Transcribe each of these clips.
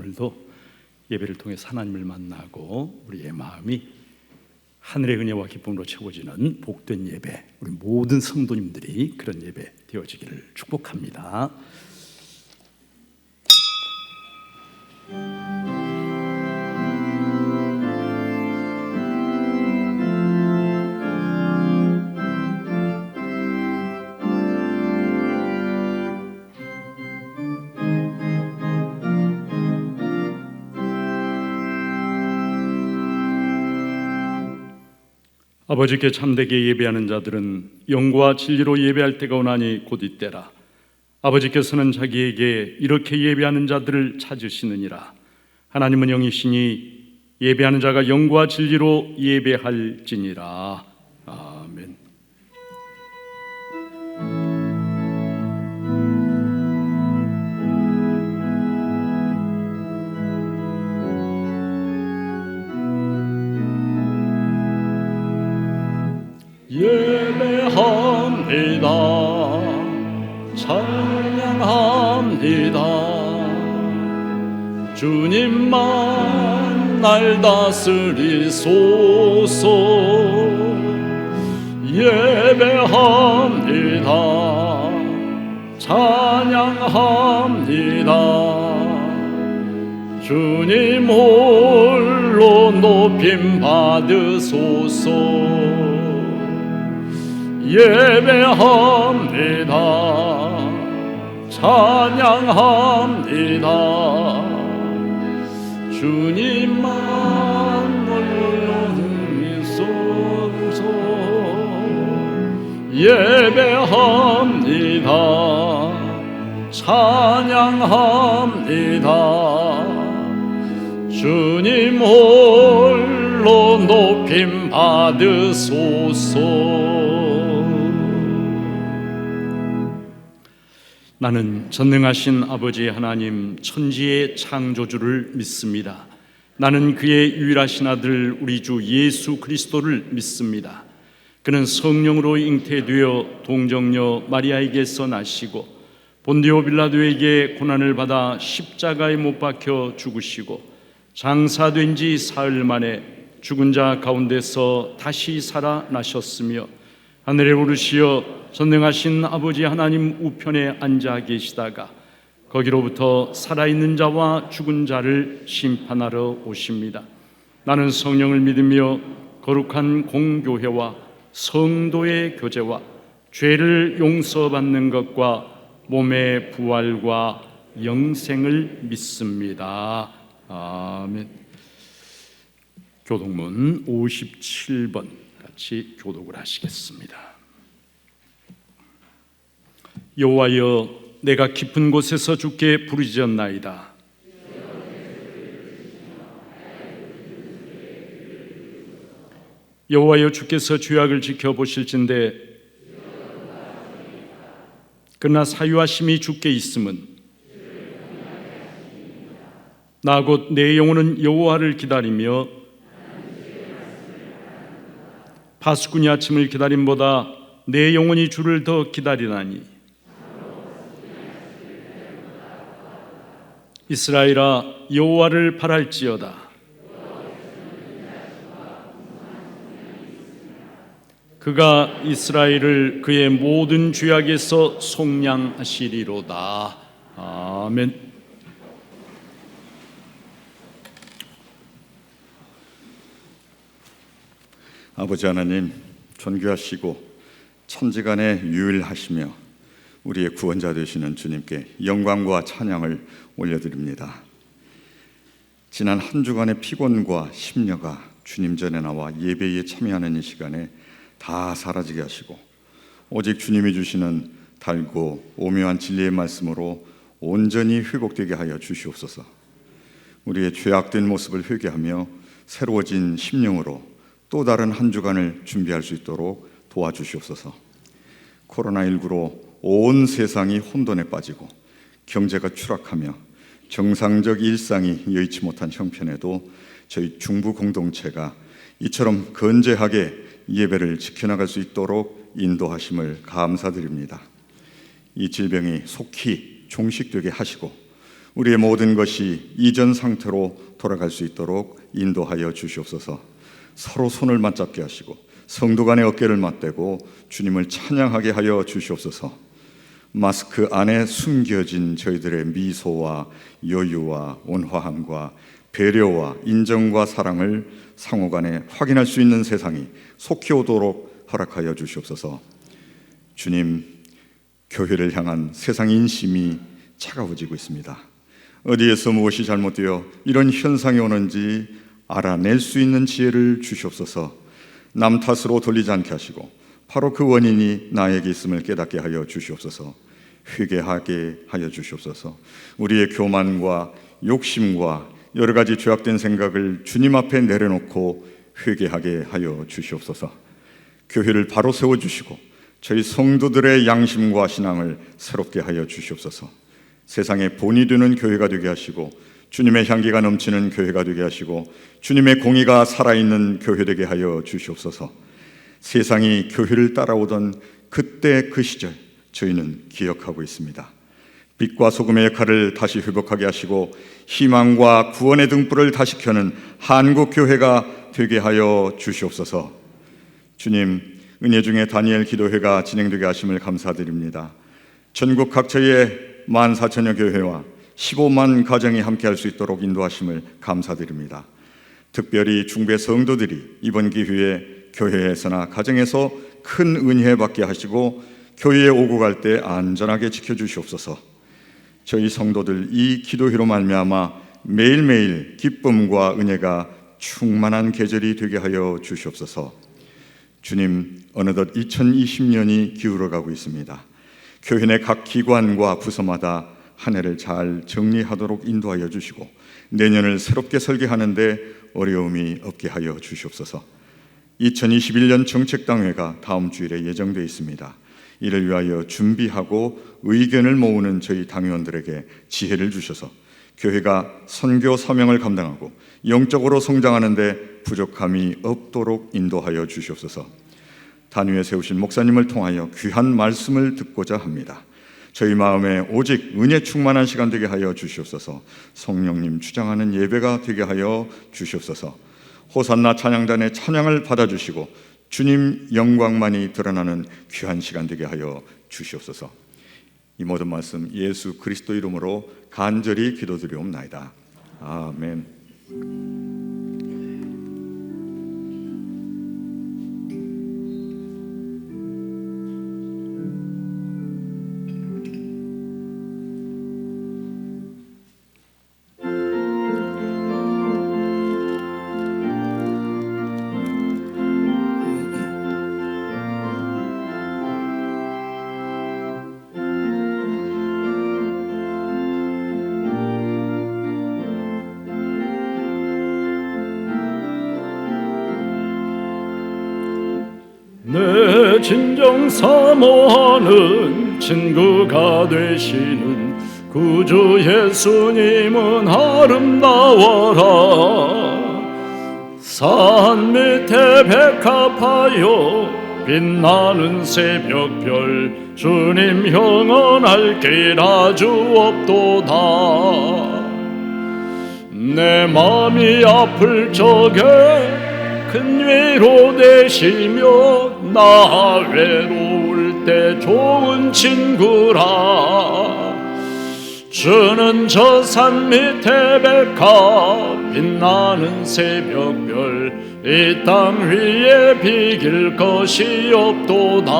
오늘도 예배를 통해서 하나님을 만나고 우리의 마음이 하늘의 은혜와 기쁨으로 채워지는 복된 예배, 우리 모든 성도님들이 그런 예배 되어지기를 축복합니다. 아버지께 참되게 예배하는 자들은 영과 진리로 예배할 때가 오나니 곧 이때라. 아버지께서는 자기에게 이렇게 예배하는 자들을 찾으시느니라. 하나님은 영이시니 예배하는 자가 영과 진리로 예배할지니라. 아멘. 예배합니다. 찬양합니다. 주님만 날 다스리소서. 예배합니다. 찬양합니다. 주님 홀로 높임 받으소서. 예배합니다. 찬양합니다. 주님만 올려드리소서. 예배합니다. 찬양합니다. 주님 홀로 높임 받으소서. 나는 전능하신 아버지 하나님 천지의 창조주를 믿습니다. 나는 그의 유일하신 아들 우리 주 예수 그리스도를 믿습니다. 그는 성령으로 잉태되어 동정녀 마리아에게서 나시고 본디오 빌라도에게 고난을 받아 십자가에 못 박혀 죽으시고 장사된 지 사흘 만에 죽은 자 가운데서 다시 살아나셨으며 하늘에 오르시어 전능하신 아버지 하나님 우편에 앉아 계시다가 거기로부터 살아있는 자와 죽은 자를 심판하러 오십니다. 나는 성령을 믿으며 거룩한 공교회와 성도의 교제와 죄를 용서받는 것과 몸의 부활과 영생을 믿습니다. 아멘. 교독문 57번 같이 교독을 하시겠습니다. 여호와여, 내가 깊은 곳에서 주께 부르짖었나이다. 여호와여, 주께서 죄악을 지켜보실진대 그러나 사유하심이 주께 있음은 나 곧 내 영혼은 여호와를 기다리며 파수꾼이 아침을 기다림보다 내 영혼이 주를 더 기다리나니 이스라엘아, 여호와를 바랄지어다. 그가 이스라엘을 그의 모든 죄악에서 속량하시리로다. 아멘. 아버지 하나님, 존귀하시고 천지간에 유일하시며 우리의 구원자 되시는 주님께 영광과 찬양을 올려드립니다. 지난 한 주간의 피곤과 심려가 주님 전에 나와 예배에 참여하는 이 시간에 다 사라지게 하시고 오직 주님이 주시는 달고 오묘한 진리의 말씀으로 온전히 회복되게 하여 주시옵소서. 우리의 죄악된 모습을 회개하며 새로워진 심령으로 또 다른 한 주간을 준비할 수 있도록 도와주시옵소서. 코로나19로 온 세상이 혼돈에 빠지고 경제가 추락하며 정상적 일상이 여의치 못한 형편에도 저희 중부 공동체가 이처럼 건재하게 예배를 지켜나갈 수 있도록 인도하심을 감사드립니다. 이 질병이 속히 종식되게 하시고 우리의 모든 것이 이전 상태로 돌아갈 수 있도록 인도하여 주시옵소서. 서로 손을 맞잡게 하시고 성도 간의 어깨를 맞대고 주님을 찬양하게 하여 주시옵소서. 마스크 안에 숨겨진 저희들의 미소와 여유와 온화함과 배려와 인정과 사랑을 상호간에 확인할 수 있는 세상이 속히 오도록 허락하여 주시옵소서. 주님, 교회를 향한 세상 인심이 차가워지고 있습니다. 어디에서 무엇이 잘못되어 이런 현상이 오는지 알아낼 수 있는 지혜를 주시옵소서. 남 탓으로 돌리지 않게 하시고 바로 그 원인이 나에게 있음을 깨닫게 하여 주시옵소서. 회개하게 하여 주시옵소서. 우리의 교만과 욕심과 여러 가지 죄악된 생각을 주님 앞에 내려놓고 회개하게 하여 주시옵소서. 교회를 바로 세워주시고 저희 성도들의 양심과 신앙을 새롭게 하여 주시옵소서. 세상의 본이 되는 교회가 되게 하시고 주님의 향기가 넘치는 교회가 되게 하시고 주님의 공의가 살아있는 교회 되게 하여 주시옵소서. 세상이 교회를 따라오던 그때 그 시절 저희는 기억하고 있습니다. 빛과 소금의 역할을 다시 회복하게 하시고 희망과 구원의 등불을 다시 켜는 한국 교회가 되게 하여 주시옵소서. 주님, 은혜 중에 다니엘 기도회가 진행되게 하심을 감사드립니다. 전국 각처의 14,000여 교회와 15만 가정이 함께할 수 있도록 인도하심을 감사드립니다. 특별히 중배 성도들이 이번 기회에 교회에서나 가정에서 큰 은혜 받게 하시고 교회에 오고 갈 때 안전하게 지켜주시옵소서. 저희 성도들 이 기도회로 말미암아 매일매일 기쁨과 은혜가 충만한 계절이 되게 하여 주시옵소서. 주님, 어느덧 2020년이 기울어가고 있습니다. 교회 내 각 기관과 부서마다 한 해를 잘 정리하도록 인도하여 주시고 내년을 새롭게 설계하는데 어려움이 없게 하여 주시옵소서. 2021년 정책당회가 다음 주일에 예정되어 있습니다. 이를 위하여 준비하고 의견을 모으는 저희 당의원들에게 지혜를 주셔서 교회가 선교 사명을 감당하고 영적으로 성장하는 데 부족함이 없도록 인도하여 주시옵소서. 단위에 세우신 목사님을 통하여 귀한 말씀을 듣고자 합니다. 저희 마음에 오직 은혜 충만한 시간 되게 하여 주시옵소서. 성령님 주장하는 예배가 되게 하여 주시옵소서. 호산나 찬양단의 찬양을 받아주시고 주님 영광만이 드러나는 귀한 시간 되게 하여 주시옵소서. 이 모든 말씀 예수 그리스도 이름으로 간절히 기도드리옵나이다. 아멘. 내 진정 사모하는 친구가 되시는 구주 예수님은 아름다워라. 산 밑에 백합하여 빛나는 새벽별 주님 형언할 길 아주 없도다. 내 맘이 아플 적에 큰 위로 되시며 나 외로울 때 좋은 친구라. 주는 저 산 밑에 백합 빛나는 새벽별 이 땅 위에 비길 것이 없도다.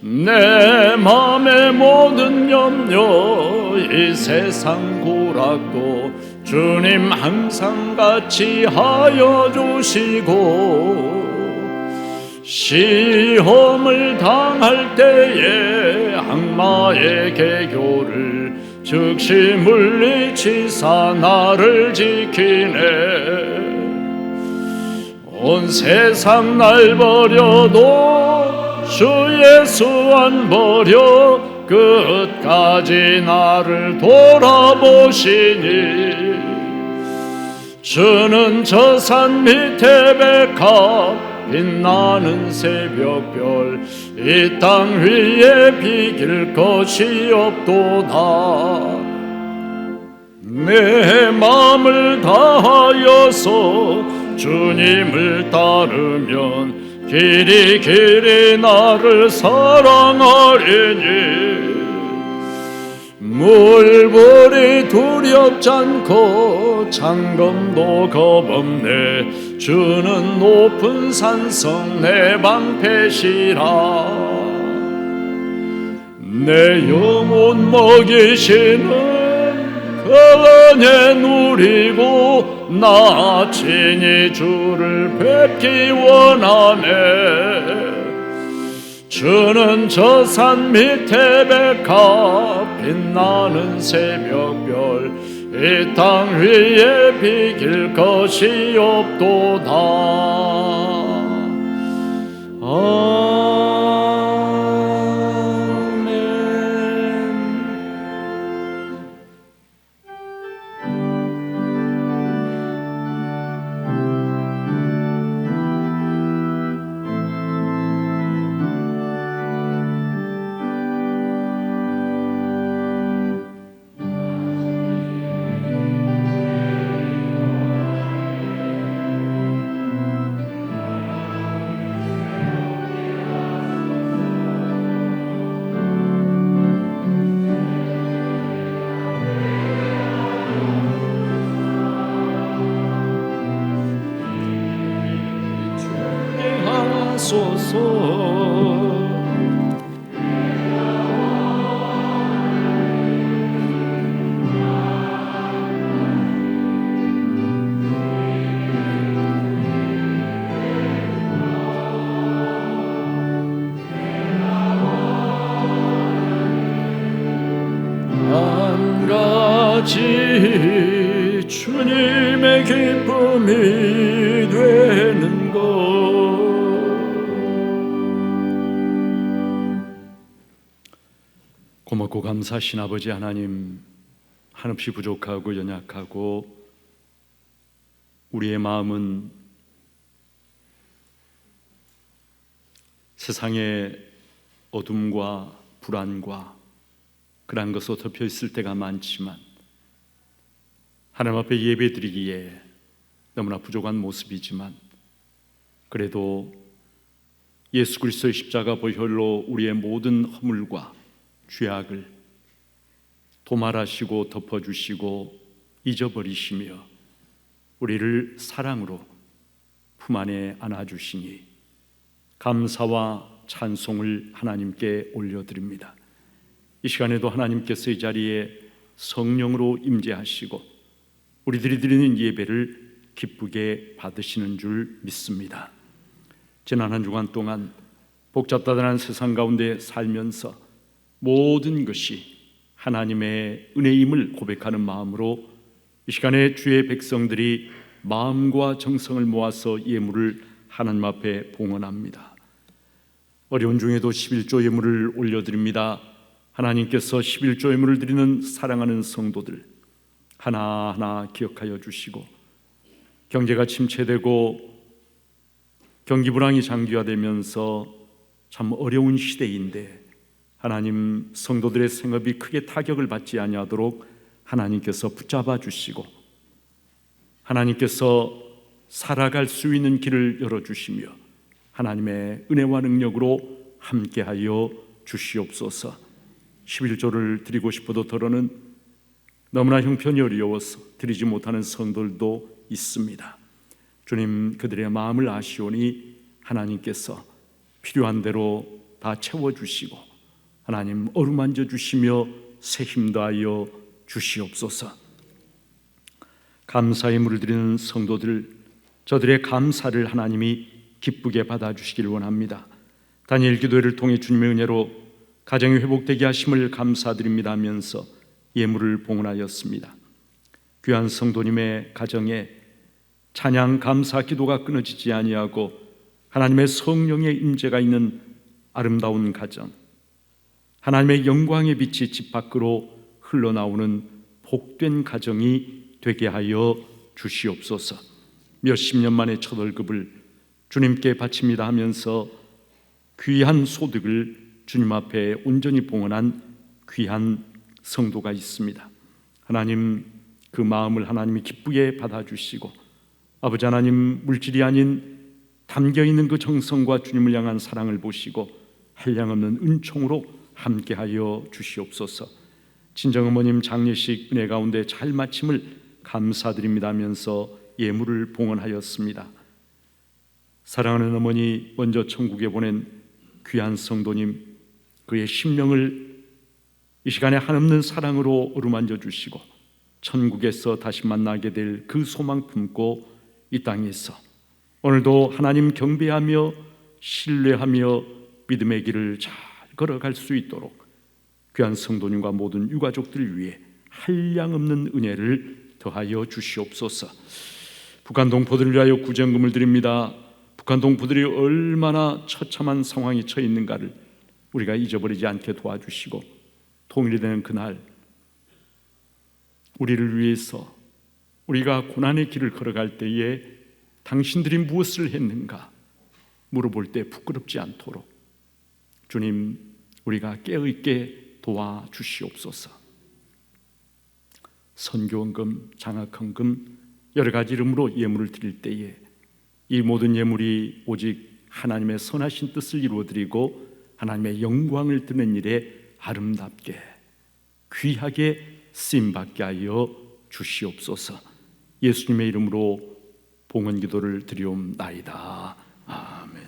내 맘의 모든 염려 이 세상 고락도 주님 항상 같이 하여 주시고 시험을 당할 때에 악마의 계교를 즉시 물리치사 나를 지키네. 온 세상 날 버려도 주 예수 안 버려 끝까지 나를 돌아보시니. 주는 저 산 밑에 백합 빛나는 새벽별 이 땅 위에 비길 것이 없도다. 내 마음을 다하여서 주님을 따르면 길이 길이 나를 사랑하리니 물불이 두렵지 않고 장검도 겁없네 주는 높은 산성 내 방패시라 내 영혼 먹이시는 그 은혜 누리고 나 친히 주를 뵙기 원하네 주는 저 산 밑에 백합 빛나는 새벽별 이 땅 위에 비길 것이 없도다 한 가지 주님의 기쁨이 되는 것 고맙고 감사하신 아버지 하나님 한없이 부족하고 연약하고 우리의 마음은 세상의 어둠과 불안과 그러한 것으로 덮여 있을 때가 많지만 하나님 앞에 예배드리기에 너무나 부족한 모습이지만 그래도 예수 그리스도의 십자가 보혈로 우리의 모든 허물과 죄악을 도말하시고 덮어주시고 잊어버리시며 우리를 사랑으로 품 안에 안아주시니 감사와 찬송을 하나님께 올려드립니다. 이 시간에도 하나님께서 이 자리에 성령으로 임재하시고 우리들이 드리는 예배를 기쁘게 받으시는 줄 믿습니다. 지난 한 주간 동안 복잡다단한 세상 가운데 살면서 모든 것이 하나님의 은혜임을 고백하는 마음으로 이 시간에 주의 백성들이 마음과 정성을 모아서 예물을 하나님 앞에 봉헌합니다. 어려운 중에도 11조 예물을 올려드립니다. 하나님께서 11조 예물을 드리는 사랑하는 성도들 하나하나 기억하여 주시고 경제가 침체되고 경기 불황이 장기화되면서 참 어려운 시대인데 하나님 성도들의 생업이 크게 타격을 받지 아니하도록 하나님께서 붙잡아 주시고 하나님께서 살아갈 수 있는 길을 열어주시며 하나님의 은혜와 능력으로 함께하여 주시옵소서. 11조를 드리고 싶어도 더러는 너무나 형편이 어려워서 드리지 못하는 성도들도 있습니다. 주님 그들의 마음을 아시오니 하나님께서 필요한 대로 다 채워주시고 하나님 어루만져 주시며 새 힘 더하여 주시옵소서. 감사의 물을 드리는 성도들 저들의 감사를 하나님이 기쁘게 받아주시길 원합니다. 다니엘 기도회를 통해 주님의 은혜로 가정이 회복되게 하심을 감사드립니다 하면서 예물을 봉헌하였습니다. 귀한 성도님의 가정에 찬양 감사 기도가 끊어지지 아니하고 하나님의 성령의 임재가 있는 아름다운 가정, 하나님의 영광의 빛이 집 밖으로 흘러나오는 복된 가정이 되게 하여 주시옵소서. 몇십 년 만에 첫 월급을 주님께 바칩니다 하면서 귀한 소득을 주님 앞에 온전히 봉헌한 귀한 성도가 있습니다. 하나님 그 마음을 하나님이 기쁘게 받아주시고 아버지 하나님, 물질이 아닌 담겨있는 그 정성과 주님을 향한 사랑을 보시고 한량없는 은총으로 함께하여 주시옵소서. 친정어머님 장례식 은혜 가운데 잘 마침을 감사드립니다 하면서 예물을 봉헌하였습니다. 사랑하는 어머니 먼저 천국에 보낸 귀한 성도님, 그의 심령을 이 시간에 한없는 사랑으로 어루만져 주시고 천국에서 다시 만나게 될 그 소망 품고 이 땅에서 오늘도 하나님 경배하며 신뢰하며 믿음의 길을 잘 걸어갈 수 있도록 귀한 성도님과 모든 유가족들을 위해 한량없는 은혜를 더하여 주시옵소서. 북한 동포들을 위하여 구정금을 드립니다. 북한 동포들이 얼마나 처참한 상황에 처해 있는가를 우리가 잊어버리지 않게 도와주시고 통일이 되는 그날 우리를 위해서 우리가 고난의 길을 걸어갈 때에 당신들이 무엇을 했는가 물어볼 때 부끄럽지 않도록 주님, 우리가 깨어있게 도와주시옵소서. 선교헌금, 장학헌금 여러 가지 이름으로 예물을 드릴 때에 이 모든 예물이 오직 하나님의 선하신 뜻을 이루어드리고 하나님의 영광을 드는 일에 아름답게 귀하게 쓰임받게 하여 주시옵소서. 예수님의 이름으로 봉헌 기도를 드리옵나이다. 아멘.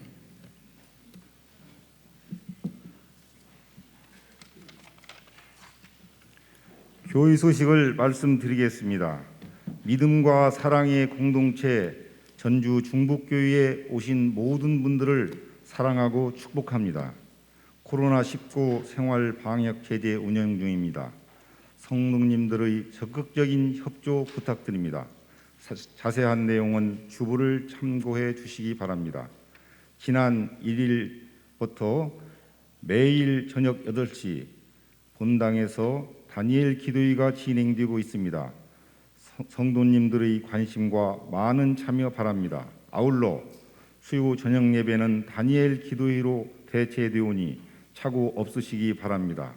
교회 소식을 말씀드리겠습니다. 믿음과 사랑의 공동체 전주 중북교회에 오신 모든 분들을 사랑하고 축복합니다. 코로나19 생활 방역 제재 운영 중입니다. 성도님들의 적극적인 협조 부탁드립니다. 자세한 내용은 주보를 참고해 주시기 바랍니다. 지난 1일부터 매일 저녁 8시 본당에서 다니엘 기도회가 진행되고 있습니다. 성도님들의 관심과 많은 참여 바랍니다. 아울러 수요 저녁 예배는 다니엘 기도회로 대체되오니 착오 없으시기 바랍니다.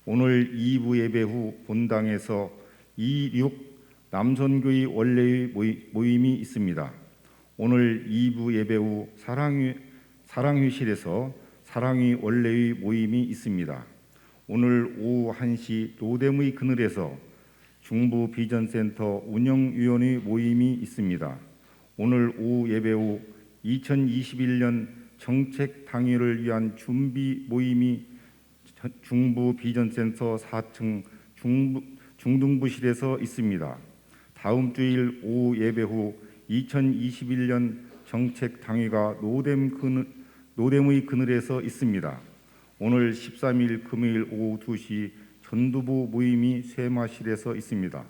오늘 2부 예배 후 본당에서 26 남선교회 원래의 모임이 있습니다. 오늘 2부 예배 후 사랑회실에서 사랑회 원래의 모임이 있습니다. 오늘 오후 1시 노댐의 그늘에서 중부 비전센터 운영위원회 모임이 있습니다. 오늘 오후 예배 후 2021년 정책 당회를 위한 준비 모임이 중부 비전센터 4층 중등부실에서 있습니다. 다음 주일 오후 예배 후 2021년 정책 당회가 노댐의 그늘에서 있습니다. 오늘 13일 금요일 오후 2시 전두부 모임이 세마실에서 있습니다.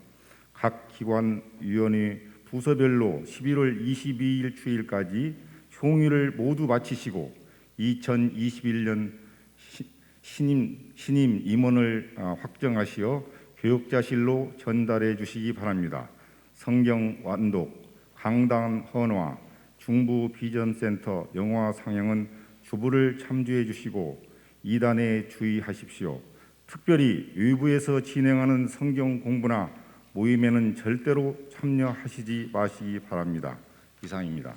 각 기관 위원회 부서별로 11월 22일 주일까지 총회를 모두 마치시고 2021년 신임 임원을 확정하시어 교역자실로 전달해 주시기 바랍니다. 성경 완독, 강단 헌화, 중부 비전센터 영화 상영은 주부를 참조해 주시고 이단에 주의하십시오. 특별히 외부에서 진행하는 성경 공부나 모임에는 절대로 참여하시지 마시기 바랍니다. 이상입니다.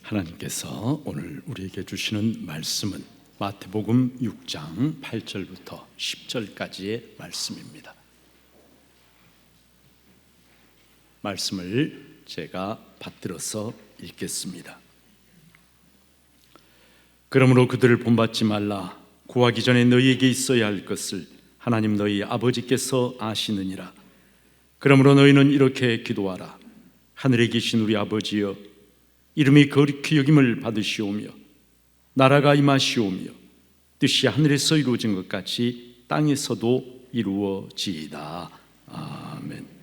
하나님께서 오늘 우리에게 주시는 말씀은 마태복음 6장 8절부터 10절까지의 말씀입니다. 말씀을 제가 받들어서 읽겠습니다. 그러므로 그들을 본받지 말라. 구하기 전에 너희에게 있어야 할 것을 하나님 너희 아버지께서 아시느니라. 그러므로 너희는 이렇게 기도하라. 하늘에 계신 우리 아버지여, 이름이 거룩히 여김을 받으시오며 나라가 임하시오며 뜻이 하늘에서 이루어진 것 같이 땅에서도 이루어지이다. 아멘.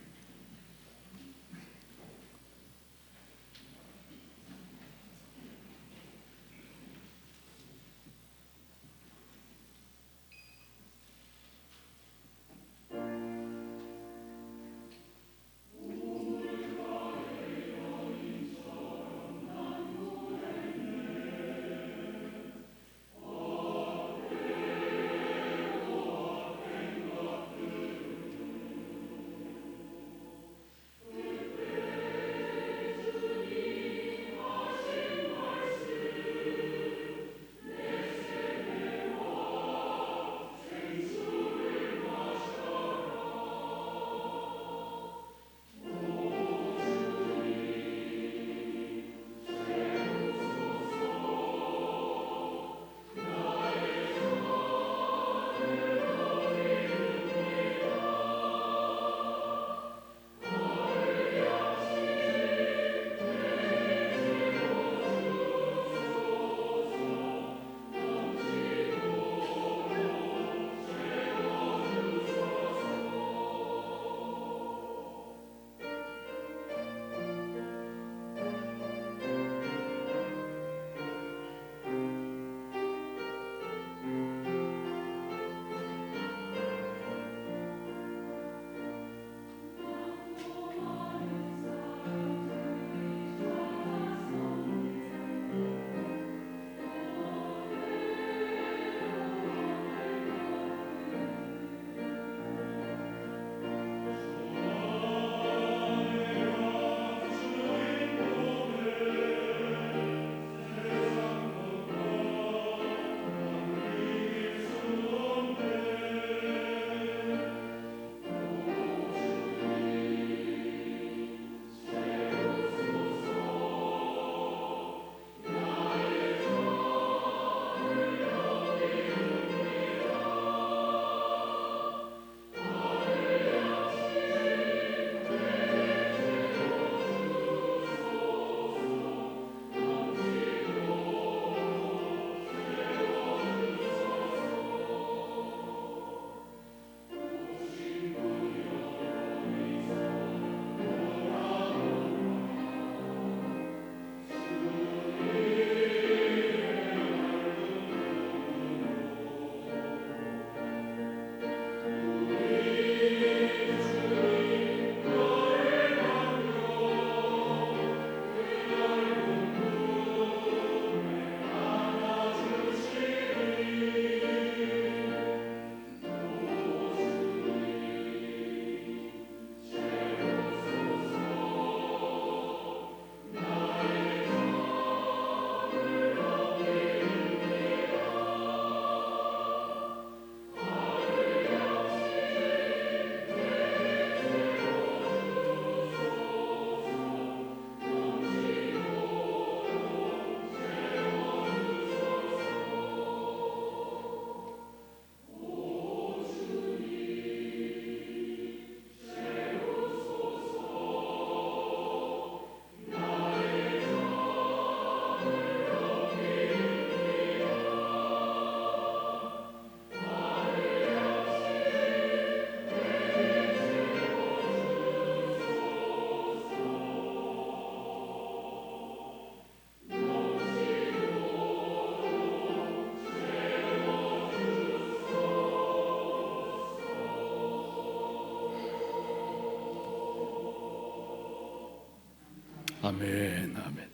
아멘, 아멘.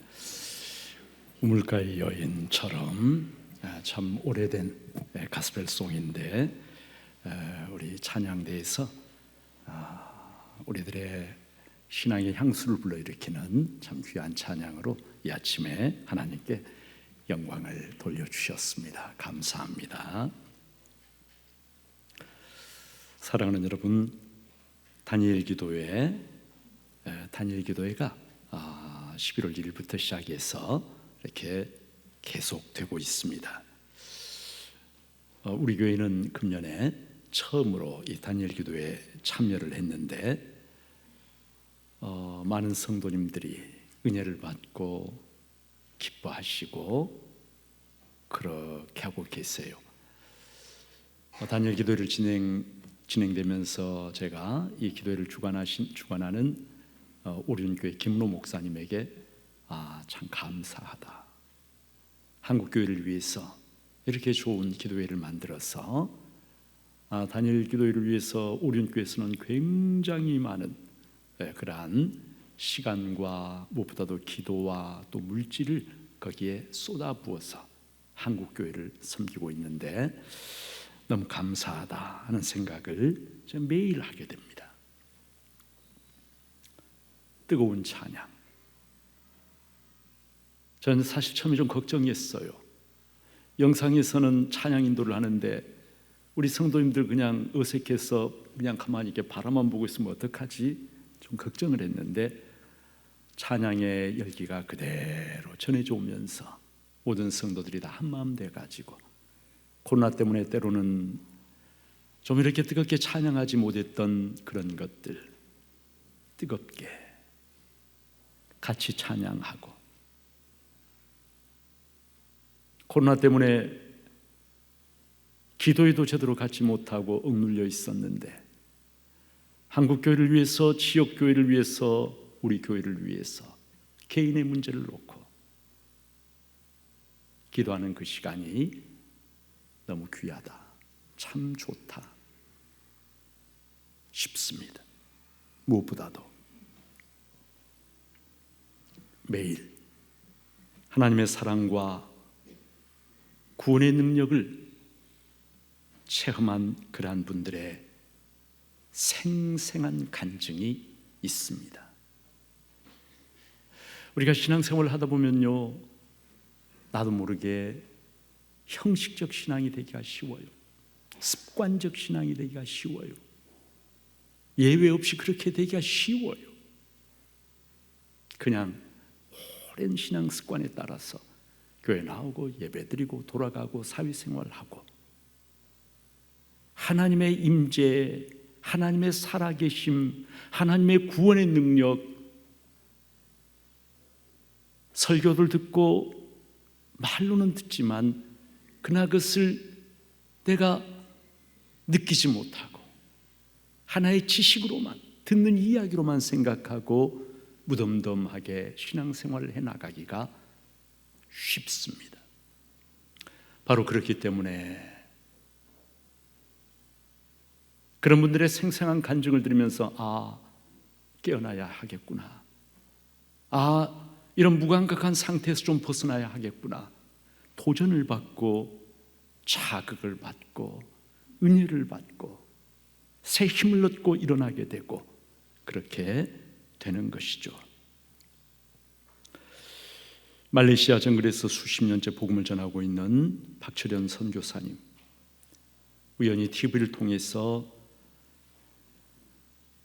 우물가의 여인처럼 참 오래된 가스펠송인데 우리 찬양대에서 우리들의 신앙의 향수를 불러일으키는 참 귀한 찬양으로 이 아침에 하나님께 영광을 돌려주셨습니다. 감사합니다. 사랑하는 여러분, 다니엘 기도회가 11월 1일부터 시작해서 이렇게 계속되고 있습니다. 우리 교회는 금년에 처음으로 이 다니엘 기도회에 참여를 했는데 많은 성도님들이 은혜를 받고 기뻐하시고 그렇게 하고 계세요. 다니엘 기도회를 진행되면서 제가 이 기도회를 주관하는 오륜교회 김로 목사님에게 참 감사하다. 한국 교회를 위해서 이렇게 좋은 기도회를 만들어서 다니엘 기도회를 위해서 오륜교회에서는 굉장히 많은 그러한 시간과 무엇보다도 기도와 또 물질을 거기에 쏟아부어서 한국 교회를 섬기고 있는데 너무 감사하다 하는 생각을 매일 하게 됩니다. 뜨거운 찬양. 저는 사실 처음에 좀 걱정했어요. 영상에서는 찬양 인도를 하는데 우리 성도님들 그냥 어색해서 그냥 가만히 이렇게 바라만 보고 있으면 어떡하지? 좀 걱정을 했는데 찬양의 열기가 그대로 전해져 오면서 모든 성도들이 다 한마음 돼가지고 코로나 때문에 때로는 좀 이렇게 뜨겁게 찬양하지 못했던 그런 것들 뜨겁게 같이 찬양하고, 코로나 때문에 기도에도 제대로 갖지 못하고 억눌려 있었는데 한국교회를 위해서, 지역교회를 위해서, 우리 교회를 위해서 개인의 문제를 놓고 기도하는 그 시간이 너무 귀하다, 참 좋다 싶습니다. 무엇보다도 매일 하나님의 사랑과 구원의 능력을 체험한 그러한 분들의 생생한 간증이 있습니다. 우리가 신앙생활을 하다 보면요, 나도 모르게 형식적 신앙이 되기가 쉬워요. 습관적 신앙이 되기가 쉬워요. 예외 없이 그렇게 되기가 쉬워요. 그냥 오랜 신앙 습관에 따라서 교회 나오고 예배드리고 돌아가고 사회생활하고 하나님의 임재, 하나님의 살아계심, 하나님의 구원의 능력, 설교를 듣고 말로는 듣지만 그러나 그것을 내가 느끼지 못하고 하나의 지식으로만, 듣는 이야기로만 생각하고 무덤덤하게 신앙생활을 해나가기가 쉽습니다. 바로 그렇기 때문에 그런 분들의 생생한 간증을 들으면서 깨어나야 하겠구나, 이런 무감각한 상태에서 좀 벗어나야 하겠구나, 도전을 받고 자극을 받고 은혜를 받고 새 힘을 얻고 일어나게 되고 그렇게 되는 것이죠. 말레이시아 정글에서 수십 년째 복음을 전하고 있는 박철현 선교사님, 우연히 TV를 통해서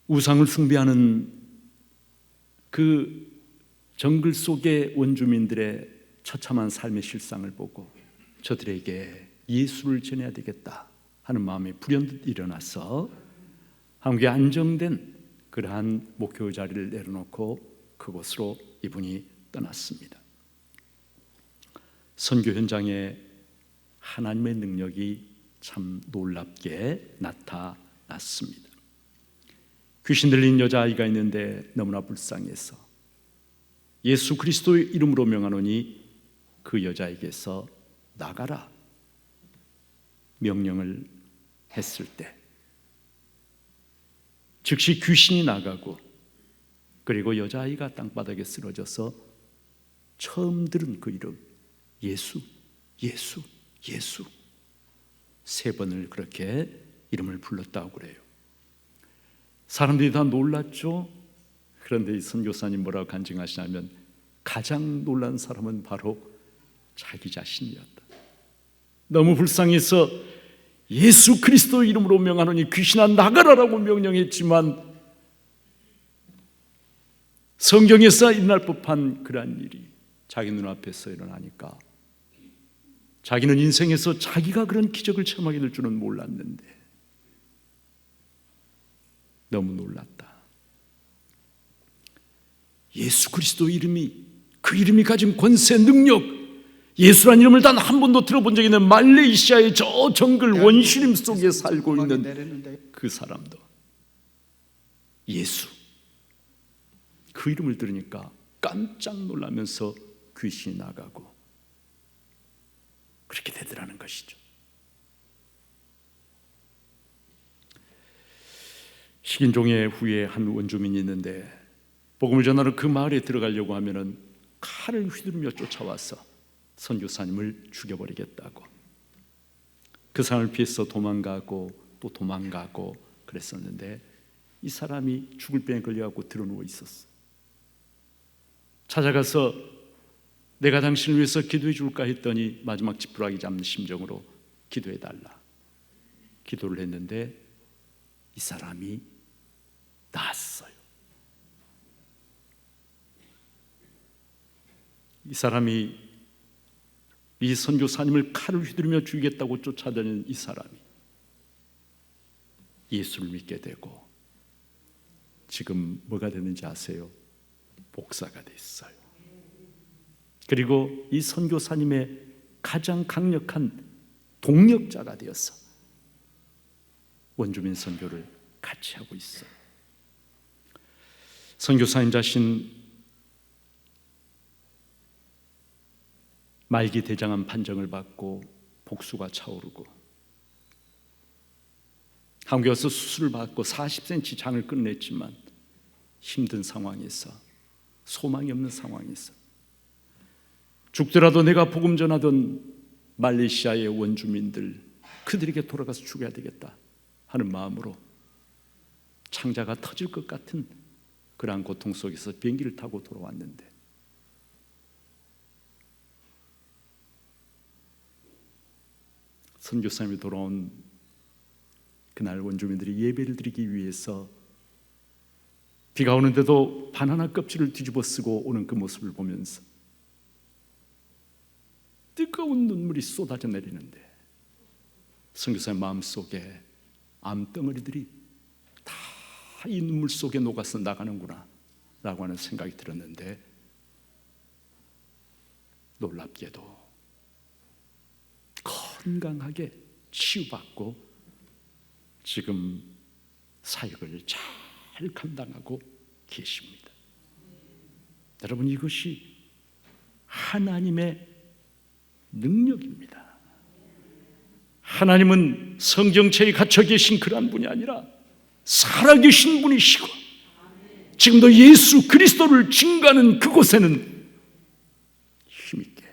우상을 숭배하는 그 정글 속의 원주민들의 처참한 삶의 실상을 보고 저들에게 예수를 전해야 되겠다 하는 마음이 불현듯 일어나서 한국에 안정된 그러한 목교 자리를 내려놓고 그곳으로 이분이 떠났습니다. 선교 현장에 하나님의 능력이 참 놀랍게 나타났습니다. 귀신 들린 여자아이가 있는데 너무나 불쌍해서 예수 그리스도의 이름으로 명하노니 그 여자에게서 나가라 명령을 했을 때 즉시 귀신이 나가고 그리고 여자아이가 땅바닥에 쓰러져서 처음 들은 그 이름, 예수, 예수, 예수, 3번을 그렇게 이름을 불렀다고 그래요. 사람들이 다 놀랐죠. 그런데 이 선교사님 뭐라고 간증하시냐면 가장 놀란 사람은 바로 자기 자신이었다. 너무 불쌍해서 예수 그리스도 이름으로 명하노니 귀신아 나가라라고 명령했지만 성경에서 일어날 법한 그러한 일이 자기 눈앞에서 일어나니까 자기는 인생에서 자기가 그런 기적을 체험하게 될 줄은 몰랐는데 너무 놀랐다. 예수 그리스도 이름이, 그 이름이 가진 권세, 능력, 예수란 이름을 단 한 번도 들어본 적이 있는 말레이시아의 저 정글 원시림 속에 살고 있는 그 사람도 예수, 그 이름을 들으니까 깜짝 놀라면서 귀신이 나가고 그렇게 되더라는 것이죠. 식인종의 후에 한 원주민이 있는데 복음을 전하러 그 마을에 들어가려고 하면은 칼을 휘두르며 쫓아와서 선교사님을 죽여버리겠다고. 그 사람을 피해서 도망가고 또 도망가고 그랬었는데 이 사람이 죽을 병에 걸려갖고 드러누워 있었어. 찾아가서 내가 당신을 위해서 기도해 줄까 했더니 마지막 지푸라기 잡는 심정으로 기도해 달라. 기도를 했는데 이 사람이 나았어요. 이 사람이 이 선교사님을 칼을 휘두르며 죽이겠다고 쫓아다니는 이 사람이 예수를 믿게 되고 지금 뭐가 되는지 아세요? 목사가 됐어요. 그리고 이 선교사님의 가장 강력한 동력자가 되어서 원주민 선교를 같이 하고 있어요. 선교사님 자신 말기 대장암 판정을 받고 복수가 차오르고 한국에 와서 수술을 받고 40cm 장을 끝냈지만 힘든 상황에서 소망이 없는 상황에서 죽더라도 내가 복음 전하던 말레이시아의 원주민들 그들에게 돌아가서 죽어야 되겠다 하는 마음으로 창자가 터질 것 같은 그러한 고통 속에서 비행기를 타고 돌아왔는데 선교사님이 돌아온 그날 원주민들이 예배를 드리기 위해서 비가 오는데도 바나나 껍질을 뒤집어 쓰고 오는 그 모습을 보면서 뜨거운 눈물이 쏟아져 내리는데 선교사님 마음속에 암덩어리들이 다 이 눈물 속에 녹아서 나가는구나 라고 하는 생각이 들었는데 놀랍게도 건강하게 치유받고 지금 사역을 잘 감당하고 계십니다. 여러분 이것이 하나님의 능력입니다. 하나님은 성경책에 갇혀 계신 그러한 분이 아니라 살아계신 분이시고 지금도 예수 그리스도를 증거하는 그곳에는 힘있게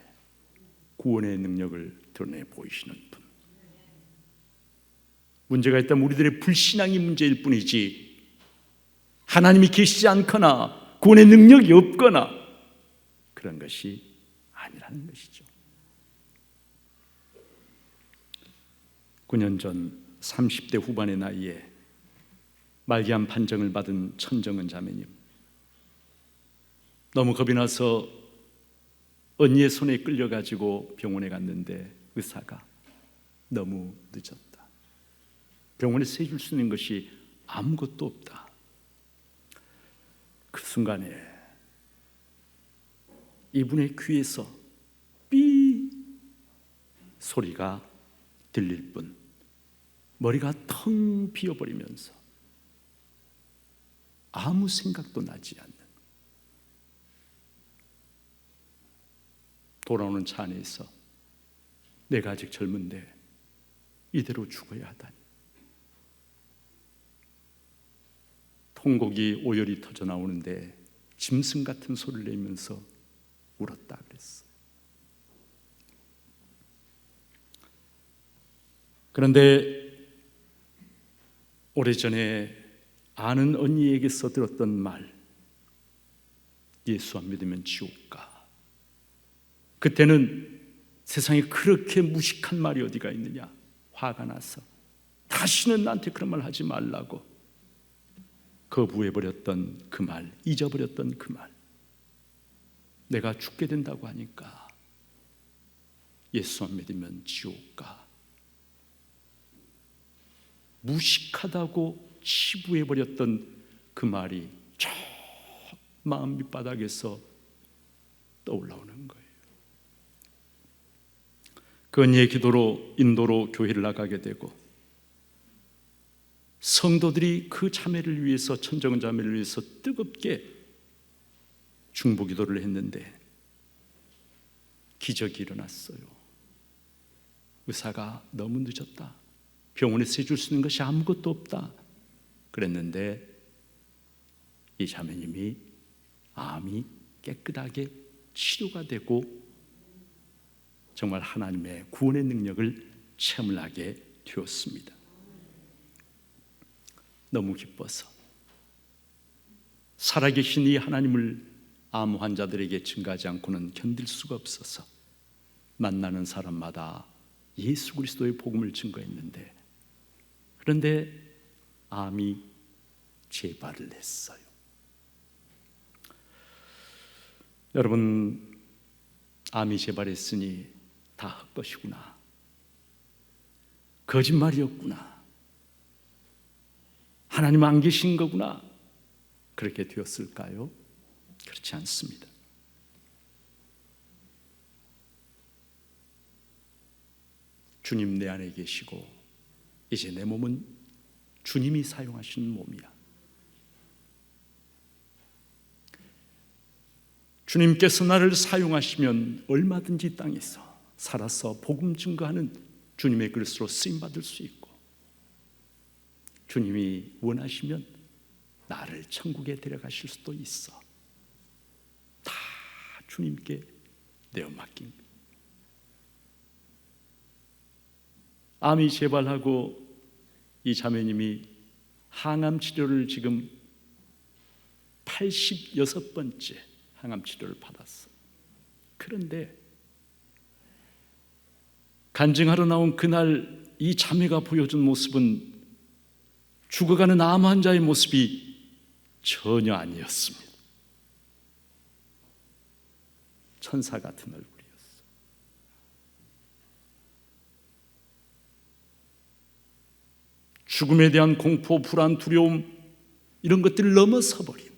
구원의 능력을 드러내 보이시는 분. 문제가 있다면 우리들의 불신앙이 문제일 뿐이지 하나님이 계시지 않거나 구원의 능력이 없거나 그런 것이 아니라는 것이죠. 9년 전 30대 후반의 나이에 말기암 판정을 받은 천정은 자매님, 너무 겁이 나서 언니의 손에 끌려가지고 병원에 갔는데 의사가 너무 늦었다. 병원에서 해줄 수 있는 것이 아무것도 없다. 그 순간에 이분의 귀에서 삐 소리가 들릴 뿐 머리가 텅 비어버리면서 아무 생각도 나지 않는, 돌아오는 차 안에서 내가 아직 젊은데 이대로 죽어야 하다니 통곡이 오열이 터져 나오는데 짐승 같은 소리를 내면서 울었다 그랬어요. 그런데 오래전에 아는 언니에게서 들었던 말, 예수 안 믿으면 지옥 가. 그때는 세상에 그렇게 무식한 말이 어디가 있느냐, 화가 나서 다시는 나한테 그런 말 하지 말라고 거부해버렸던 그 말, 잊어버렸던 그 말, 내가 죽게 된다고 하니까 예수 안 믿으면 지옥 가, 무식하다고 치부해버렸던 그 말이 저 마음 밑바닥에서 떠올라오는 거예요. 그 언니의 기도로 인도로 교회를 나가게 되고 성도들이 그 자매를 위해서, 천정은 자매를 위해서 뜨겁게 중보기도를 했는데 기적이 일어났어요. 의사가 너무 늦었다, 병원에서 해줄 수 있는 것이 아무것도 없다 그랬는데 이 자매님이 암이 깨끗하게 치료가 되고 정말 하나님의 구원의 능력을 체험을 하게 되었습니다. 너무 기뻐서 살아계신 이 하나님을 암 환자들에게 증가하지 않고는 견딜 수가 없어서 만나는 사람마다 예수 그리스도의 복음을 증거했는데, 그런데 암이 재발을 했어요. 여러분, 암이 재발했으니 다 헛것이구나, 거짓말이었구나, 하나님 안 계신 거구나, 그렇게 되었을까요? 그렇지 않습니다. 주님 내 안에 계시고 이제 내 몸은 주님이 사용하시는 몸이야. 주님께서 나를 사용하시면 얼마든지 땅에서 살아서 복음 증거하는 주님의 그릇으로 쓰임받을 수 있고, 주님이 원하시면 나를 천국에 데려가실 수도 있어. 다 주님께 내어 맡긴 거예요. 암이 재발하고 이 자매님이 항암 치료를 지금 86번째 항암 치료를 받았어. 그런데 간증하러 나온 그날 이 자매가 보여준 모습은 죽어가는 암 환자의 모습이 전혀 아니었습니다. 천사 같은 얼굴이었어. 죽음에 대한 공포, 불안, 두려움, 이런 것들을 넘어서 버린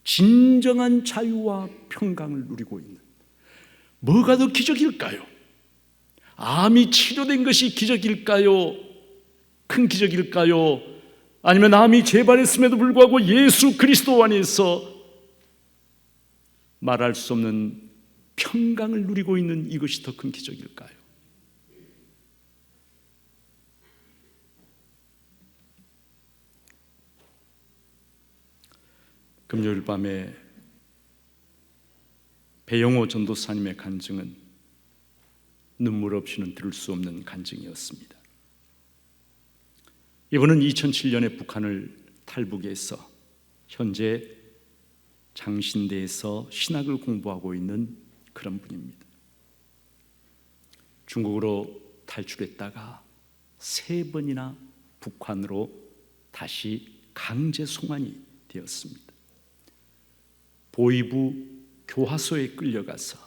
진정한 자유와 평강을 누리고 있는, 뭐가 더 기적일까요? 암이 치료된 것이 기적일까요? 큰 기적일까요? 아니면 암이 재발했음에도 불구하고 예수 그리스도 안에서 말할 수 없는 평강을 누리고 있는 이것이 더 큰 기적일까요? 금요일 밤에 배영호 전도사님의 간증은 눈물 없이는 들을 수 없는 간증이었습니다. 이분은 2007년에 북한을 탈북해서 현재 장신대에서 신학을 공부하고 있는 그런 분입니다. 중국으로 탈출했다가 3번이나 북한으로 다시 강제 송환이 되었습니다. 보위부 교화소에 끌려가서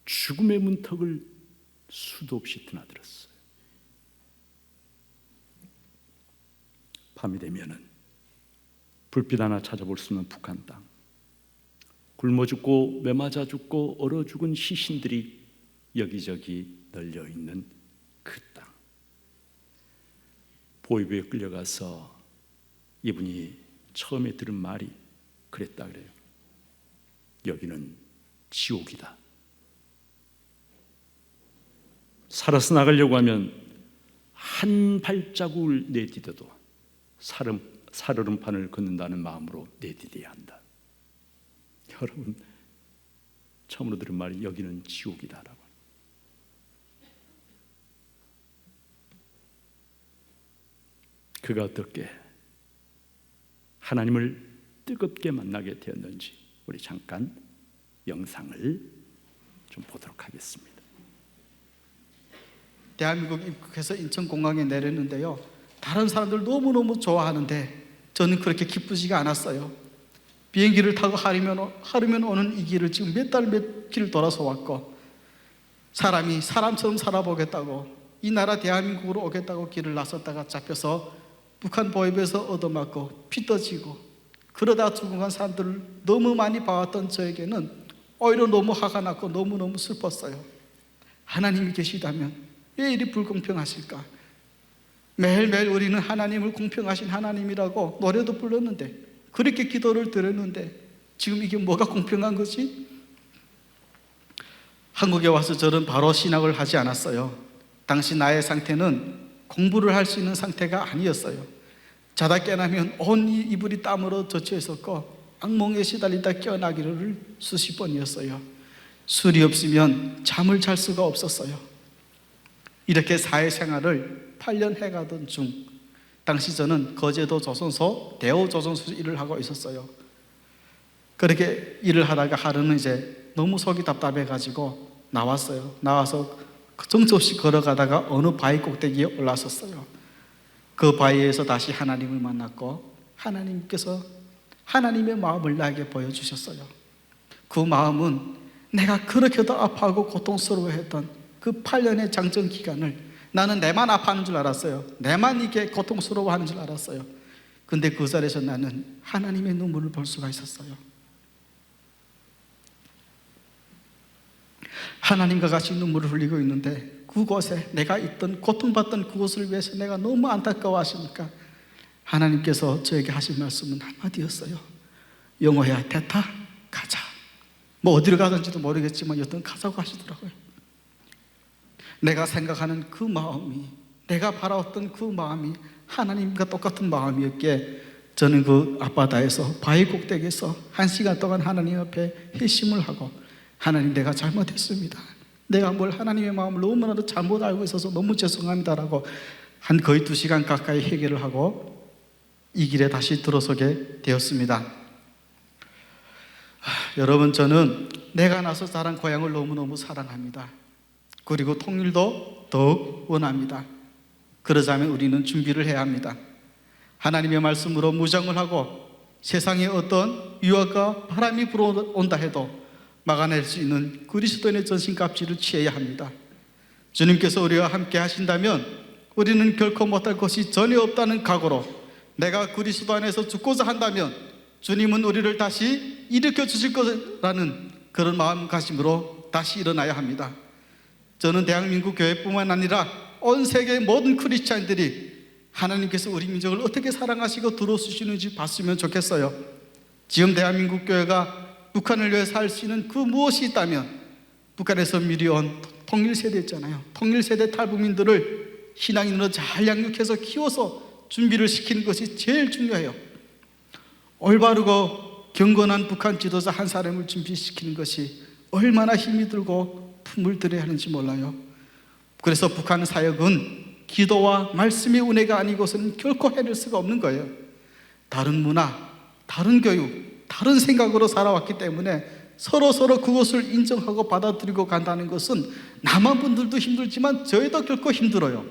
죽음의 문턱을 수도 없이 드나들었어요. 밤이 되면은 불빛 하나 찾아볼 수 없는 북한 땅, 굶어 죽고 매맞아 죽고 얼어 죽은 시신들이 여기저기 널려 있는 그 땅, 보위부에 끌려가서 이분이 처음에 들은 말이 그랬다 그래요. 여기는 지옥이다. 살아서 나가려고 하면 한 발자국을 내디뎌도 살얼음판을 걷는다는 마음으로 내디뎌야 한다. 여러분, 처음으로 들은 말이 여기는 지옥이다라고. 그가 어떻게 하나님을 뜨겁게 만나게 되었는지 우리 잠깐 영상을 좀 보도록 하겠습니다. 대한민국 입국해서 인천공항에 내렸는데요, 다른 사람들 너무너무 좋아하는데 저는 그렇게 기쁘지가 않았어요. 비행기를 타고 하루면 오는 이 길을 지금 몇 길을 돌아서 왔고, 사람이 사람처럼 살아보겠다고 이 나라 대한민국으로 오겠다고 길을 나섰다가 잡혀서 북한 보위부에서 얻어맞고 피 떠지고 그러다 죽어간 사람들을 너무 많이 봐왔던 저에게는 오히려 너무 화가 났고 너무너무 슬펐어요. 하나님이 계시다면 왜 이리 불공평하실까? 매일매일 우리는 하나님을 공평하신 하나님이라고 노래도 불렀는데, 그렇게 기도를 드렸는데 지금 이게 뭐가 공평한 거지? 한국에 와서 저는 바로 신학을 하지 않았어요. 당시 나의 상태는 공부를 할 수 있는 상태가 아니었어요. 자다 깨나면 온 이불이 땀으로 젖혀 있었고 악몽에 시달리다 깨어나기를 수십 번이었어요. 술이 없으면 잠을 잘 수가 없었어요. 이렇게 사회생활을 8년 해가던 중, 당시 저는 거제도 조선소 대우조선소 일을 하고 있었어요. 그렇게 일을 하다가 하루는 이제 너무 속이 답답해가지고 나왔어요. 나와서 정처없이 걸어가다가 어느 바위 꼭대기에 올라섰어요. 그 바위에서 다시 하나님을 만났고 하나님께서 하나님의 마음을 나에게 보여주셨어요. 그 마음은 내가 그렇게도 아파하고 고통스러워했던 그 8년의 장정 기간을 나는 내만 아파하는 줄 알았어요. 내만 이게 고통스러워하는 줄 알았어요. 근데 그 자리에서 나는 하나님의 눈물을 볼 수가 있었어요. 하나님과 같이 눈물을 흘리고 있는데 그곳에 내가 있던 고통받던 그곳을 위해서 내가 너무 안타까워하시니까 하나님께서 저에게 하신 말씀은 한마디였어요. 영호야, 됐다, 가자. 뭐 어디로 가든지도 모르겠지만 여튼 가자고 하시더라고요. 내가 생각하는 그 마음이, 내가 바라왔던 그 마음이 하나님과 똑같은 마음이었기에 저는 그 앞바다에서 바위 꼭대기에서 1시간 동안 하나님 앞에 회심을 하고, 하나님, 내가 잘못했습니다. 내가 뭘 하나님의 마음을 너무나도 잘못 알고 있어서 너무 죄송합니다라고 한 거의 2시간 가까이 회개를 하고 이 길에 다시 들어서게 되었습니다. 여러분, 저는 내가 나서 자란 고향을 너무너무 사랑합니다. 그리고 통일도 더욱 원합니다. 그러자면 우리는 준비를 해야 합니다. 하나님의 말씀으로 무장을 하고 세상에 어떤 유혹과 바람이 불어온다 해도 막아낼 수 있는 그리스도인의 전신갑주를 취해야 합니다. 주님께서 우리와 함께 하신다면 우리는 결코 못할 것이 전혀 없다는 각오로, 내가 그리스도 안에서 죽고자 한다면 주님은 우리를 다시 일으켜 주실 거라는 그런 마음가짐으로 다시 일어나야 합니다. 저는 대한민국 교회뿐만 아니라 온 세계의 모든 크리스찬들이 하나님께서 우리 민족을 어떻게 사랑하시고 들어주시는지 봤으면 좋겠어요. 지금 대한민국 교회가 북한을 위해서 할 수 있는 그 무엇이 있다면 북한에서 미려온 통일세대 있잖아요. 통일세대 탈북민들을 신앙인으로 잘 양육해서 키워서 준비를 시키는 것이 제일 중요해요. 올바르고 경건한 북한 지도자 한 사람을 준비시키는 것이 얼마나 힘이 들고 품을 들여야 하는지 몰라요. 그래서 북한 사역은 기도와 말씀의 은혜가 아니고서는 결코 해낼 수가 없는 거예요. 다른 문화, 다른 교육, 다른 생각으로 살아왔기 때문에 서로 그것을 인정하고 받아들이고 간다는 것은 남한 분들도 힘들지만 저희도 결코 힘들어요.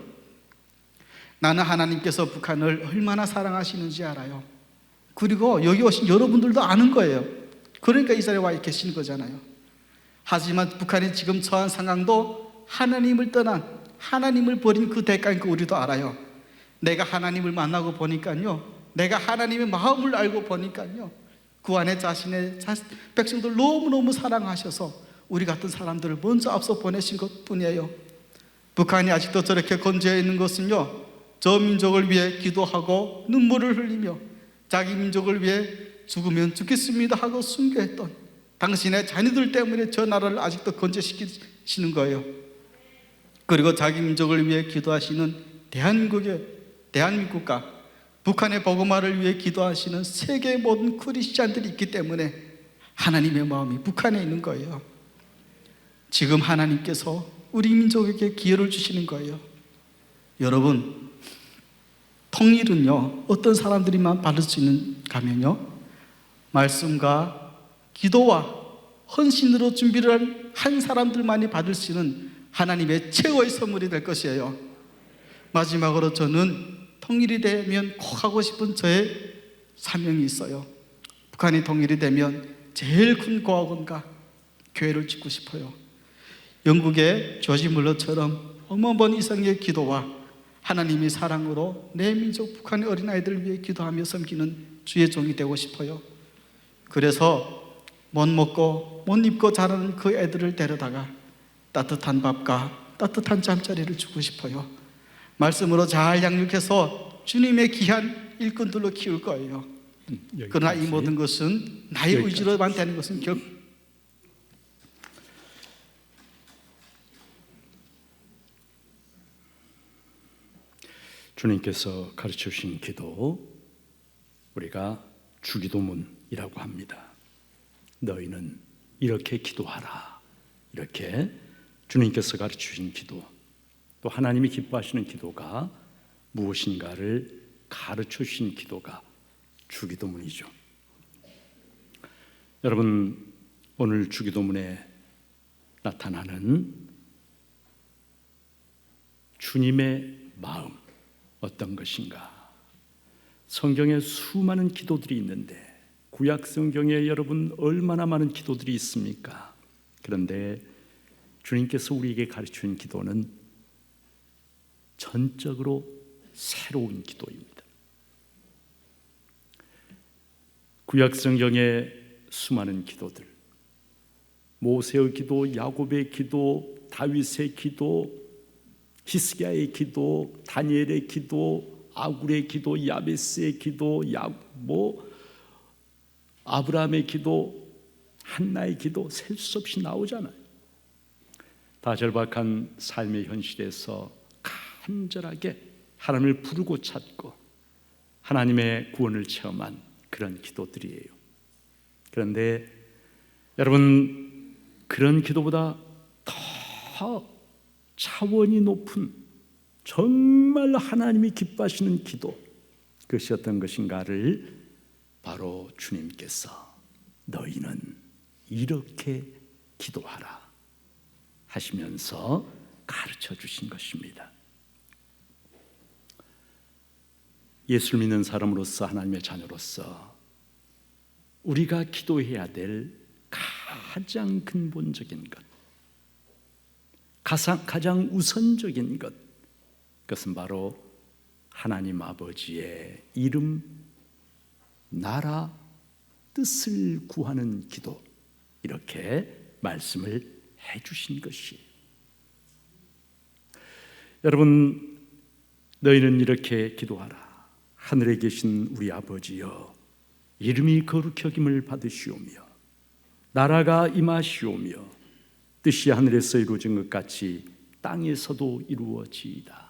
나는 하나님께서 북한을 얼마나 사랑하시는지 알아요. 그리고 여기 오신 여러분들도 아는 거예요. 그러니까 이 자리에 와 계시는 거잖아요. 하지만 북한이 지금 처한 상황도 하나님을 떠난, 하나님을 버린 그 대가인 거 우리도 알아요. 내가 하나님을 만나고 보니까요, 내가 하나님의 마음을 알고 보니까요, 그 안에 자신의 백성들 너무너무 사랑하셔서 우리 같은 사람들을 먼저 앞서 보내신 것 뿐이에요. 북한이 아직도 저렇게 건재해 있는 것은요, 저 민족을 위해 기도하고 눈물을 흘리며 자기 민족을 위해 죽으면 죽겠습니다 하고 순교했던 당신의 자녀들 때문에 저 나라를 아직도 건재시키시는 거예요. 그리고 자기 민족을 위해 기도하시는 대한민국과 북한의 복음화를 위해 기도하시는 세계 모든 크리스찬들이 있기 때문에 하나님의 마음이 북한에 있는 거예요. 지금 하나님께서 우리 민족에게 기회를 주시는 거예요. 여러분, 통일은요, 어떤 사람들이만 받을 수 있는가면요, 말씀과 기도와 헌신으로 준비를 한 사람들만이 받을 수 있는 하나님의 최고의 선물이 될 것이에요. 마지막으로 저는 통일이 되면 꼭 하고 싶은 저의 사명이 있어요. 북한이 통일이 되면 제일 큰 고아원과 교회를 짓고 싶어요. 영국의 조지 물러처럼 어마어마한 이상의 기도와 하나님의 사랑으로 내 민족 북한의 어린아이들을 위해 기도하며 섬기는 주의 종이 되고 싶어요. 그래서 못 먹고 못 입고 자라는 그 애들을 데려다가 따뜻한 밥과 따뜻한 잠자리를 주고 싶어요. 말씀으로 잘 양육해서 주님의 귀한 일꾼들로 키울 거예요. 그러나 이 모든 것은 나의 의지로만 되는 것은 주님께서 가르쳐 주신 기도, 우리가 주기도문이라고 합니다. 너희는 이렇게 기도하라. 이렇게 주님께서 가르쳐 주신 기도, 또 하나님이 기뻐하시는 기도가 무엇인가를 가르쳐 주신 기도가 주기도문이죠. 여러분, 오늘 주기도문에 나타나는 주님의 마음 어떤 것인가? 성경에 수많은 기도들이 있는데 구약 성경에 여러분 얼마나 많은 기도들이 있습니까? 그런데 주님께서 우리에게 가르치는 기도는 전적으로 새로운 기도입니다. 구약 성경의 수많은 기도들, 모세의 기도, 야곱의 기도, 다윗의 기도, 히스기야의 기도, 다니엘의 기도, 아굴의 기도, 야베스의 기도, 아브라함의 기도, 한나의 기도, 셀 수 없이 나오잖아요. 다 절박한 삶의 현실에서 간절하게 하나님을 부르고 찾고 하나님의 구원을 체험한 그런 기도들이에요. 그런데 여러분, 그런 기도보다 더 차원이 높은 정말 하나님이 기뻐하시는 기도, 그것이 어떤 것인가를 바로 주님께서 너희는 이렇게 기도하라 하시면서 가르쳐 주신 것입니다. 예수를 믿는 사람으로서, 하나님의 자녀로서 우리가 기도해야 될 가장 근본적인 것, 가장 우선적인 것, 그것은 바로 하나님 아버지의 이름, 나라, 뜻을 구하는 기도, 이렇게 말씀을 해주신 것이. 여러분, 너희는 이렇게 기도하라. 하늘에 계신 우리 아버지여, 이름이 거룩히 여김을 받으시오며 나라가 임하시오며 뜻이 하늘에서 이루어진 것 같이 땅에서도 이루어지이다.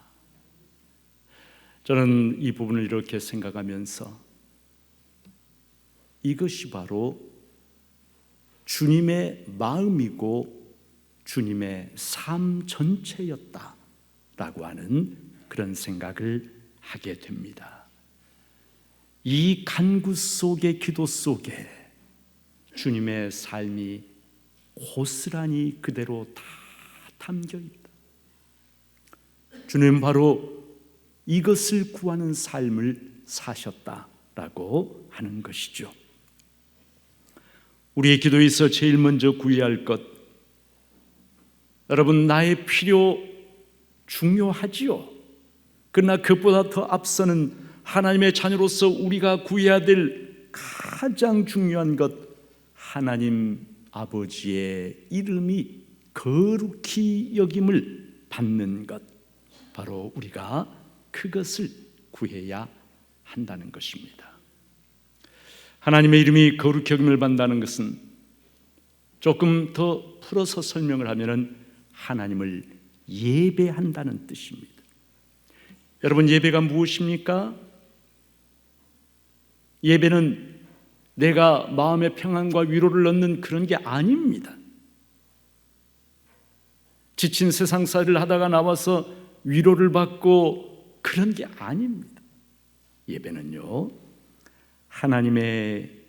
저는 이 부분을 이렇게 생각하면서 이것이 바로 주님의 마음이고 주님의 삶 전체였다라고 하는 그런 생각을 하게 됩니다. 이 간구 속의 기도 속에 주님의 삶이 고스란히 그대로 다 담겨 있다. 주님은 바로 이것을 구하는 삶을 사셨다라고 하는 것이죠. 우리의 기도에서 제일 먼저 구해야 할 것, 여러분, 나의 필요 중요하지요. 그러나 그것보다 더 앞서는 하나님의 자녀로서 우리가 구해야 될 가장 중요한 것, 하나님 아버지의 이름이 거룩히 여김을 받는 것, 바로 우리가 그것을 구해야 한다는 것입니다. 하나님의 이름이 거룩히 여김을 받는다는 것은 조금 더 풀어서 설명을 하면은 하나님을 예배한다는 뜻입니다. 여러분, 예배가 무엇입니까? 예배는 내가 마음의 평안과 위로를 얻는 그런 게 아닙니다. 지친 세상살이를 하다가 나와서 위로를 받고 그런 게 아닙니다. 예배는요, 하나님의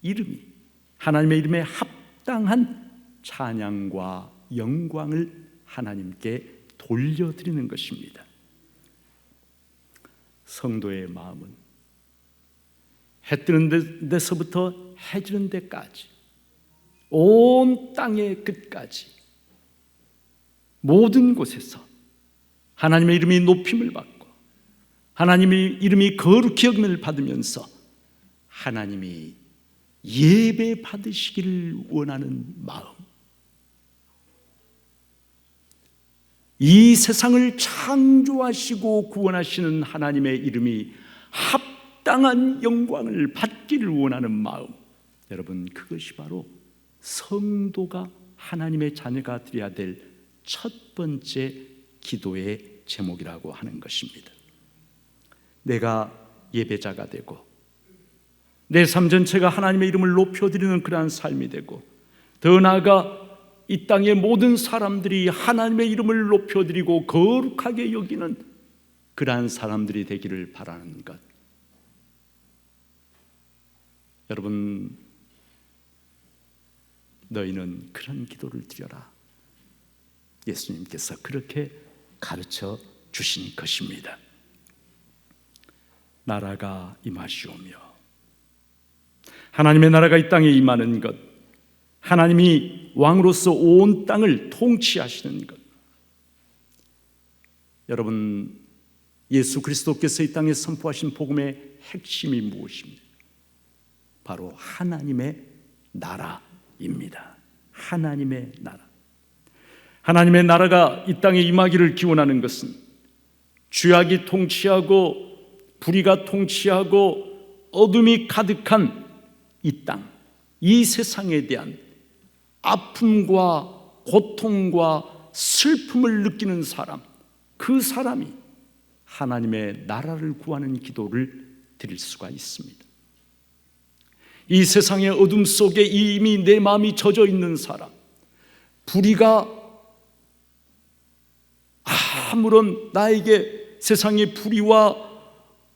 이름에 합당한 찬양과 영광을 하나님께 돌려드리는 것입니다. 성도의 마음은 해 뜨는 데서부터 해 지는 데까지 온 땅의 끝까지 모든 곳에서 하나님의 이름이 높임을 받고 하나님의 이름이 거룩히 여김을 받으면서 하나님이 예배 받으시기를 원하는 마음, 이 세상을 창조하시고 구원하시는 하나님의 이름이 합당한 영광을 받기를 원하는 마음, 여러분, 그것이 바로 성도가 하나님의 자녀가 드려야 될 첫 번째 기도의 제목이라고 하는 것입니다. 내가 예배자가 되고 내 삶 전체가 하나님의 이름을 높여드리는 그러한 삶이 되고, 더 나아가 이 땅의 모든 사람들이 하나님의 이름을 높여드리고 거룩하게 여기는 그러한 사람들이 되기를 바라는 것. 여러분, 너희는 그런 기도를 드려라. 예수님께서 그렇게 가르쳐 주신 것입니다. 나라가 임하시오며, 하나님의 나라가 이 땅에 임하는 것, 하나님이 왕으로서 온 땅을 통치하시는 것. 여러분, 예수 그리스도께서 이 땅에 선포하신 복음의 핵심이 무엇입니까? 바로 하나님의 나라입니다. 하나님의 나라. 하나님의 나라가 이 땅에 임하기를 기원하는 것은 죄악이 통치하고 불의가 통치하고 어둠이 가득한 이 땅, 이 세상에 대한 아픔과 고통과 슬픔을 느끼는 사람, 그 사람이 하나님의 나라를 구하는 기도를 드릴 수가 있습니다. 이 세상의 어둠 속에 이미 내 마음이 젖어 있는 사람, 불의가 아무런 나에게 세상의 불의와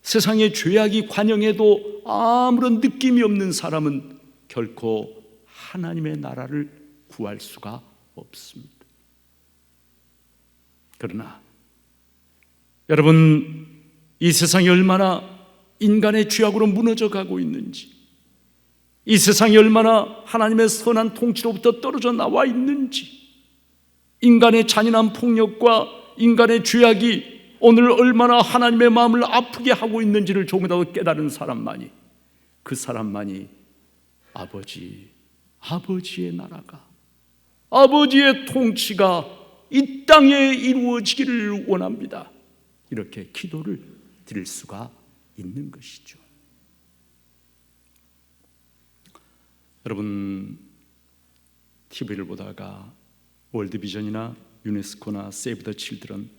세상의 죄악이 관영해도 아무런 느낌이 없는 사람은 결코 하나님의 나라를 구할 수가 없습니다. 그러나 여러분, 이 세상이 얼마나 인간의 죄악으로 무너져 가고 있는지, 이 세상이 얼마나 하나님의 선한 통치로부터 떨어져 나와 있는지, 인간의 잔인한 폭력과 인간의 죄악이 오늘 얼마나 하나님의 마음을 아프게 하고 있는지를 조금이라도 깨달은 사람만이, 그 사람만이 아버지의 나라가, 아버지의 통치가 이 땅에 이루어지기를 원합니다. 이렇게 기도를 드릴 수가 있는 것이죠. 여러분, TV를 보다가 월드비전이나 유네스코나 세이브 더 칠드런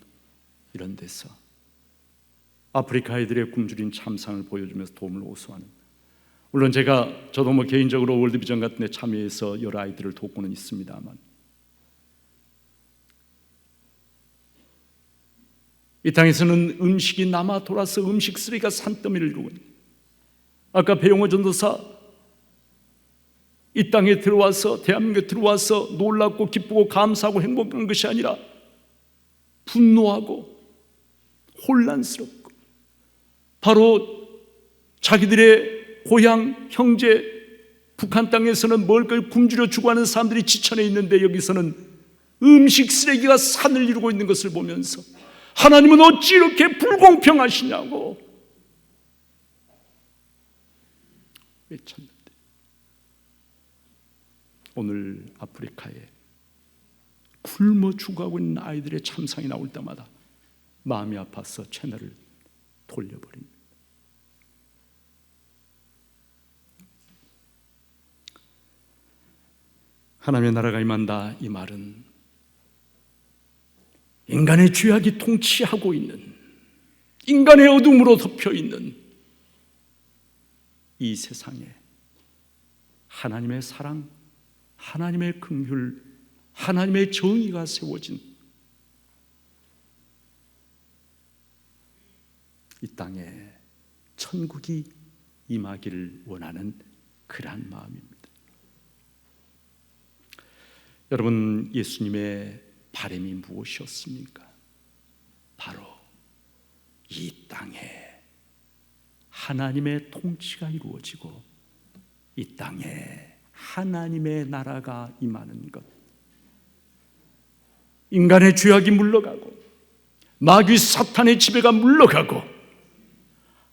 이런 데서 아프리카 아이들의 굶주린 참상을 보여주면서 도움을 호소하는, 물론 저도 개인적으로 월드비전 같은 데 참여해서 여러 아이들을 돕고는 있습니다만, 이 땅에서는 음식이 남아 돌아서 음식 쓰레기가 산더미를 이루고 있는, 아까 배용호 전도사 이 땅에 들어와서, 대한민국에 들어와서 놀랍고 기쁘고 감사하고 행복한 것이 아니라 분노하고 혼란스럽고, 바로 자기들의 고향 형제 북한 땅에서는 먹을 걸 굶주려 죽어가는 사람들이 지천에 있는데, 여기서는 음식 쓰레기가 산을 이루고 있는 것을 보면서 하나님은 어찌 이렇게 불공평하시냐고 외쳤는데, 오늘 아프리카에 굶어 죽어가고 있는 아이들의 참상이 나올 때마다 마음이 아파서 채널을 돌려버립니다. 하나님의 나라가 임한다, 이 말은 인간의 죄악이 통치하고 있는, 인간의 어둠으로 덮여 있는 이 세상에 하나님의 사랑, 하나님의 긍휼, 하나님의 정의가 세워진 이 땅에 천국이 임하기를 원하는 그러한 마음입니다. 여러분, 예수님의 바람이 무엇이었습니까? 바로 이 땅에 하나님의 통치가 이루어지고 이 땅에 하나님의 나라가 임하는 것, 인간의 죄악이 물러가고 마귀 사탄의 지배가 물러가고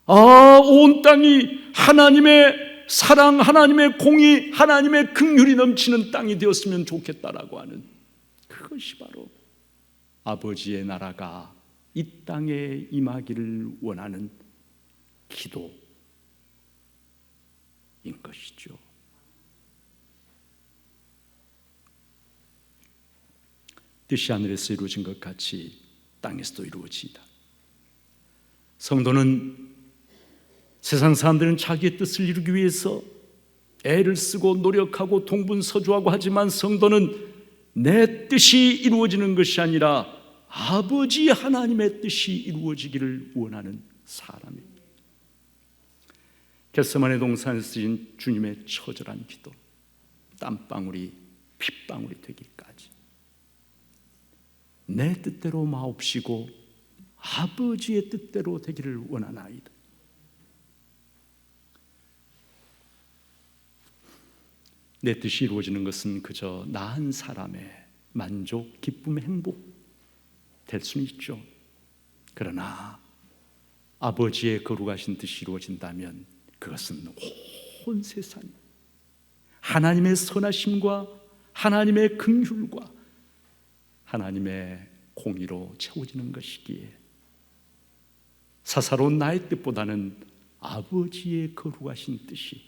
온 땅이 하나님의 사랑, 하나님의 공의, 하나님의 긍휼이 넘치는 땅이 되었으면 좋겠다라고 하는, 그것이 바로 아버지의 나라가 이 땅에 임하기를 원하는 기도인 것이죠. 뜻이 하늘에서 이루어진 것 같이 땅에서도 이루어지이다. 성도는, 세상 사람들은 자기의 뜻을 이루기 위해서 애를 쓰고 노력하고 동분서주하고 하지만 성도는 내 뜻이 이루어지는 것이 아니라 아버지 하나님의 뜻이 이루어지기를 원하는 사람입니다. 겟세마네 동산에서 쓰인 주님의 처절한 기도, 땀방울이 핏방울이 되기까지 내 뜻대로 마옵시고 아버지의 뜻대로 되기를 원하나이다. 내 뜻이 이루어지는 것은 그저 나 한 사람의 만족, 기쁨, 행복 될 수는 있죠. 그러나 아버지의 거룩하신 뜻이 이루어진다면 그것은 온 세상 하나님의 선하심과 하나님의 긍휼과 하나님의 공의로 채워지는 것이기에 사사로운 나의 뜻보다는 아버지의 거룩하신 뜻이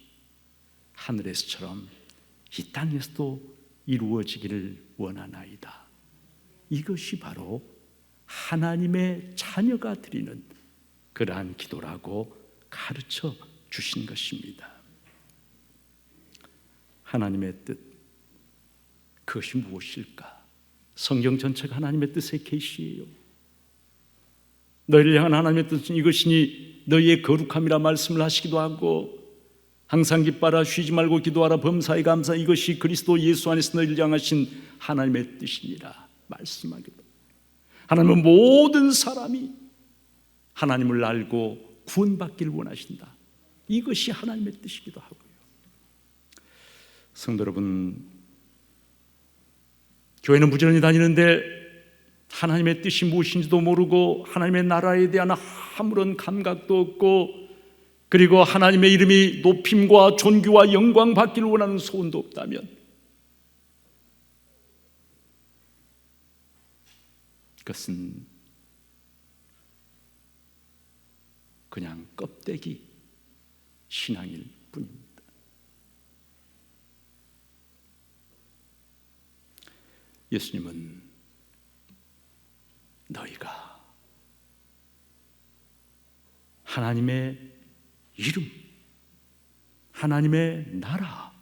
하늘에서처럼 이 땅에서도 이루어지기를 원하나이다. 이것이 바로 하나님의 자녀가 드리는 그러한 기도라고 가르쳐 주신 것입니다. 하나님의 뜻, 그것이 무엇일까? 성경 전체가 하나님의 뜻의 계시예요. 너희를 향한 하나님의 뜻은 이것이니 너희의 거룩함이라 말씀을 하시기도 하고, 항상 기뻐하라, 쉬지 말고 기도하라, 범사에 감사, 이것이 그리스도 예수 안에서 너희를 향하신 하나님의 뜻이니라 말씀하기도. 하나님은 모든 사람이 하나님을 알고 구원받기를 원하신다. 이것이 하나님의 뜻이기도 하고요. 성도 여러분, 교회는 부지런히 다니는데 하나님의 뜻이 무엇인지도 모르고 하나님의 나라에 대한 아무런 감각도 없고, 그리고 하나님의 이름이 높임과 존귀와 영광 받기를 원하는 소원도 없다면 그것은 그냥 껍데기 신앙일 뿐입니다. 예수님은 너희가 하나님의 이름, 하나님의 나라,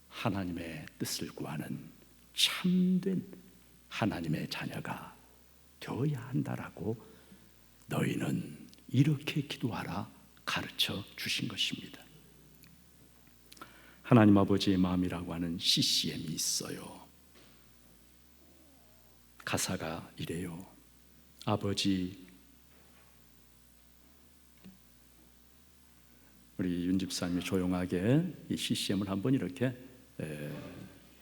하나님의 뜻을 구하는 참된 하나님의 자녀가 되어야 한다라고 너희는 이렇게 기도하라 가르쳐 주신 것입니다. 하나님 아버지의 마음이라고 하는 CCM이 있어요. 가사가 이래요. 아버지, 우리 윤 집사님이 조용하게 이 CCM을 한번 이렇게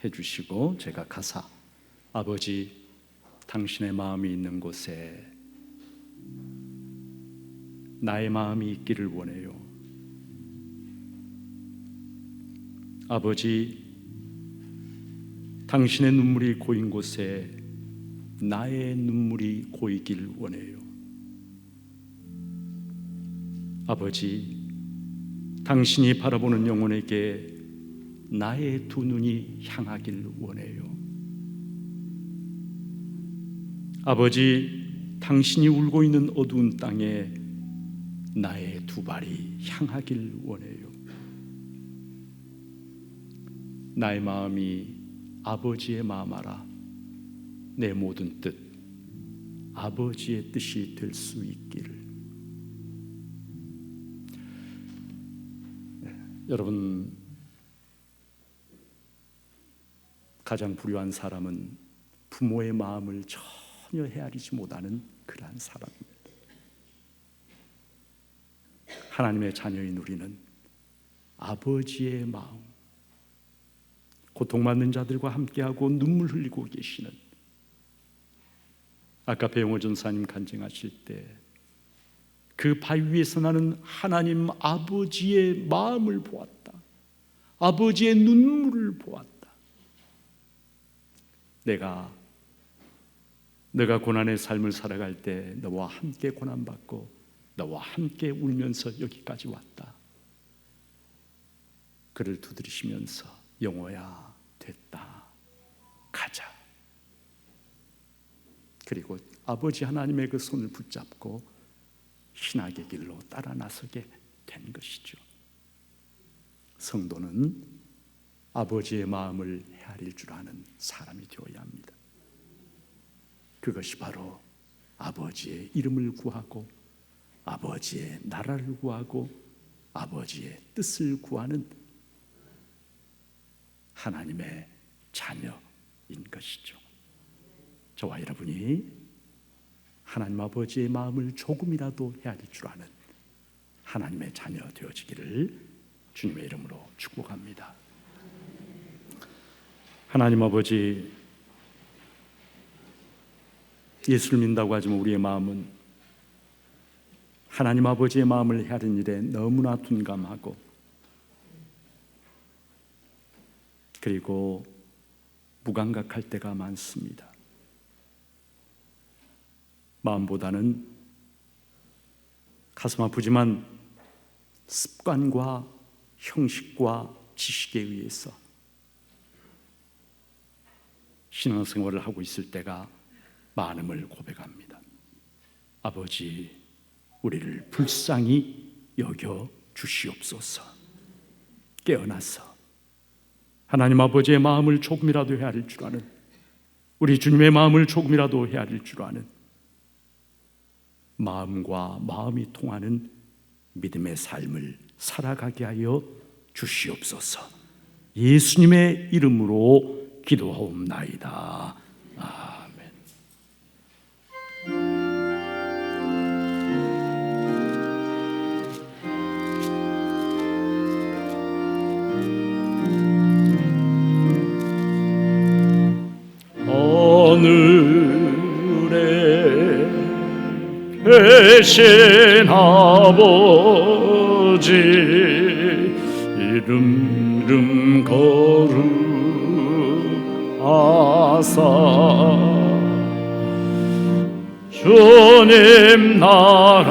해주시고, 제가 가사, 아버지, 당신의 마음이 있는 곳에 나의 마음이 있기를 원해요. 아버지, 당신의 눈물이 고인 곳에 나의 눈물이 고이길 원해요. 아버지, 당신이 바라보는 영혼에게 나의 두 눈이 향하길 원해요. 아버지, 당신이 울고 있는 어두운 땅에 나의 두 발이 향하길 원해요. 나의 마음이 아버지의 마음하라. 내 모든 뜻 아버지의 뜻이 될 수 있기를. 여러분, 가장 불효한 사람은 부모의 마음을 전혀 헤아리지 못하는 그러한 사람입니다. 하나님의 자녀인 우리는 아버지의 마음, 고통받는 자들과 함께하고 눈물 흘리고 계시는, 아까 배용호 전사님 간증하실 때 그 바위 위에서 나는 하나님 아버지의 마음을 보았다. 아버지의 눈물을 보았다. 내가 고난의 삶을 살아갈 때 너와 함께 고난받고 너와 함께 울면서 여기까지 왔다. 그를 두드리시면서 영호야 됐다, 가자. 그리고 아버지 하나님의 그 손을 붙잡고 신학의 길로 따라 나서게 된 것이죠. 성도는 아버지의 마음을 헤아릴 줄 아는 사람이 되어야 합니다. 그것이 바로 아버지의 이름을 구하고 아버지의 나라를 구하고 아버지의 뜻을 구하는 하나님의 자녀인 것이죠. 저와 여러분이 하나님 아버지의 마음을 조금이라도 헤아릴 줄 아는 하나님의 자녀 되어지기를 주님의 이름으로 축복합니다. 하나님 아버지, 예수를 믿는다고 하지만 우리의 마음은 하나님 아버지의 마음을 헤아리는 일에 너무나 둔감하고, 그리고 무감각할 때가 많습니다. 마음보다는 가슴 아프지만 습관과 형식과 지식에 의해서 신앙생활을 하고 있을 때가 많음을 고백합니다. 아버지, 우리를 불쌍히 여겨 주시옵소서. 깨어나서 하나님 아버지의 마음을 조금이라도 헤아릴 줄 아는, 우리 주님의 마음을 조금이라도 헤아릴 줄 아는, 마음과 마음이 통하는 믿음의 삶을 살아가게 하여 주시옵소서. 예수님의 이름으로 기도하옵나이다. 아멘. 되신 아버지, 이름 거룩하사 주님 나라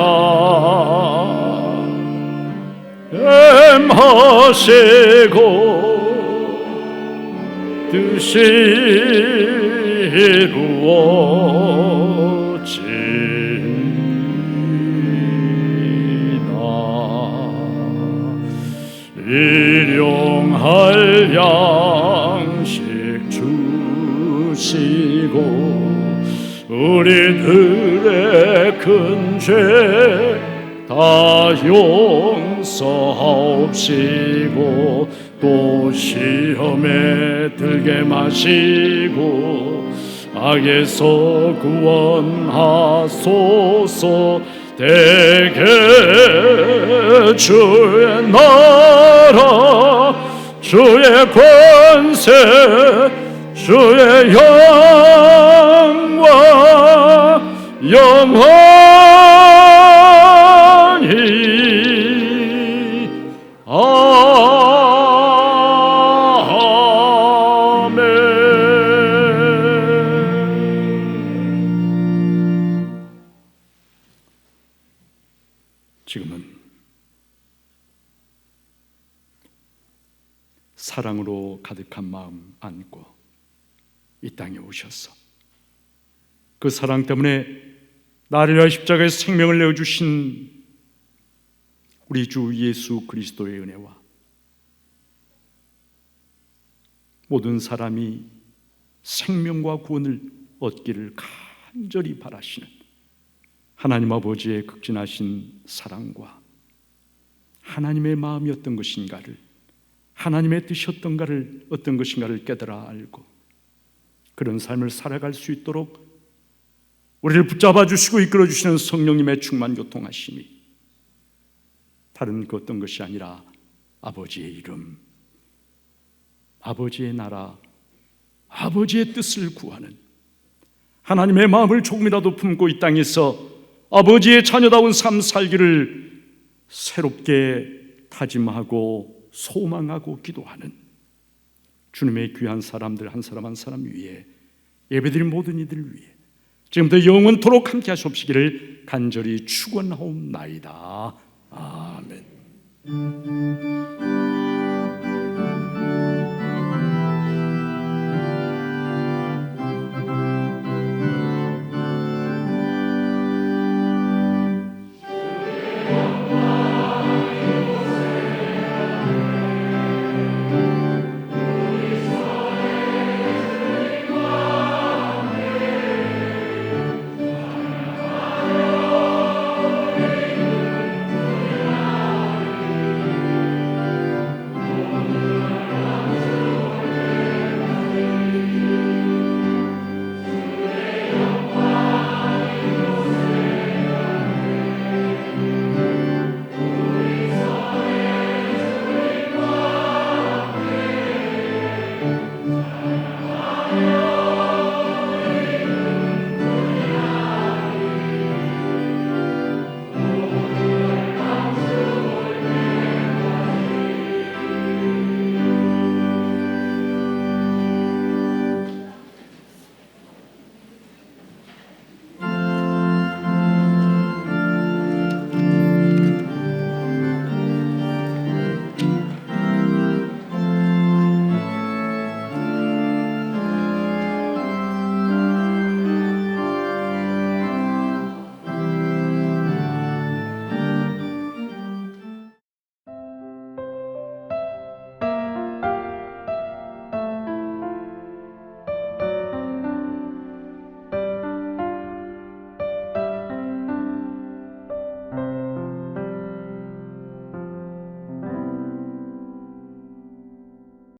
행하시고 뜻이 이루어지나. 일용할 양식 주시고 우리들의 큰 죄 다 용서하옵시고 또 시험에 들게 마시고 악에서 구원하소서. 대개 주의 나라 주의 권세 주의 영광 영원히 아멘. 지금은 사랑으로 가득한 마음 안고 이 땅에 오셔서 그 사랑 때문에 나를 위하여 십자가에 생명을 내어주신 우리 주 예수 그리스도의 은혜와 모든 사람이 생명과 구원을 얻기를 간절히 바라시는 하나님 아버지의 극진하신 사랑과 하나님의 마음이 어떤 것인가를, 하나님의 뜻이 어떤 것인가를 깨달아 알고 그런 삶을 살아갈 수 있도록 우리를 붙잡아 주시고 이끌어 주시는 성령님의 충만 교통하심이 다른 그 어떤 것이 아니라 아버지의 이름, 아버지의 나라, 아버지의 뜻을 구하는, 하나님의 마음을 조금이라도 품고 이 땅에서 아버지의 자녀다운 삶 살기를 새롭게 다짐하고 소망하고 기도하는 주님의 귀한 사람들 한 사람 한 사람 위에, 예배드린 모든 이들 위에 지금부터 영원토록 함께 하시옵시기를 간절히 축원하옵나이다. 아멘.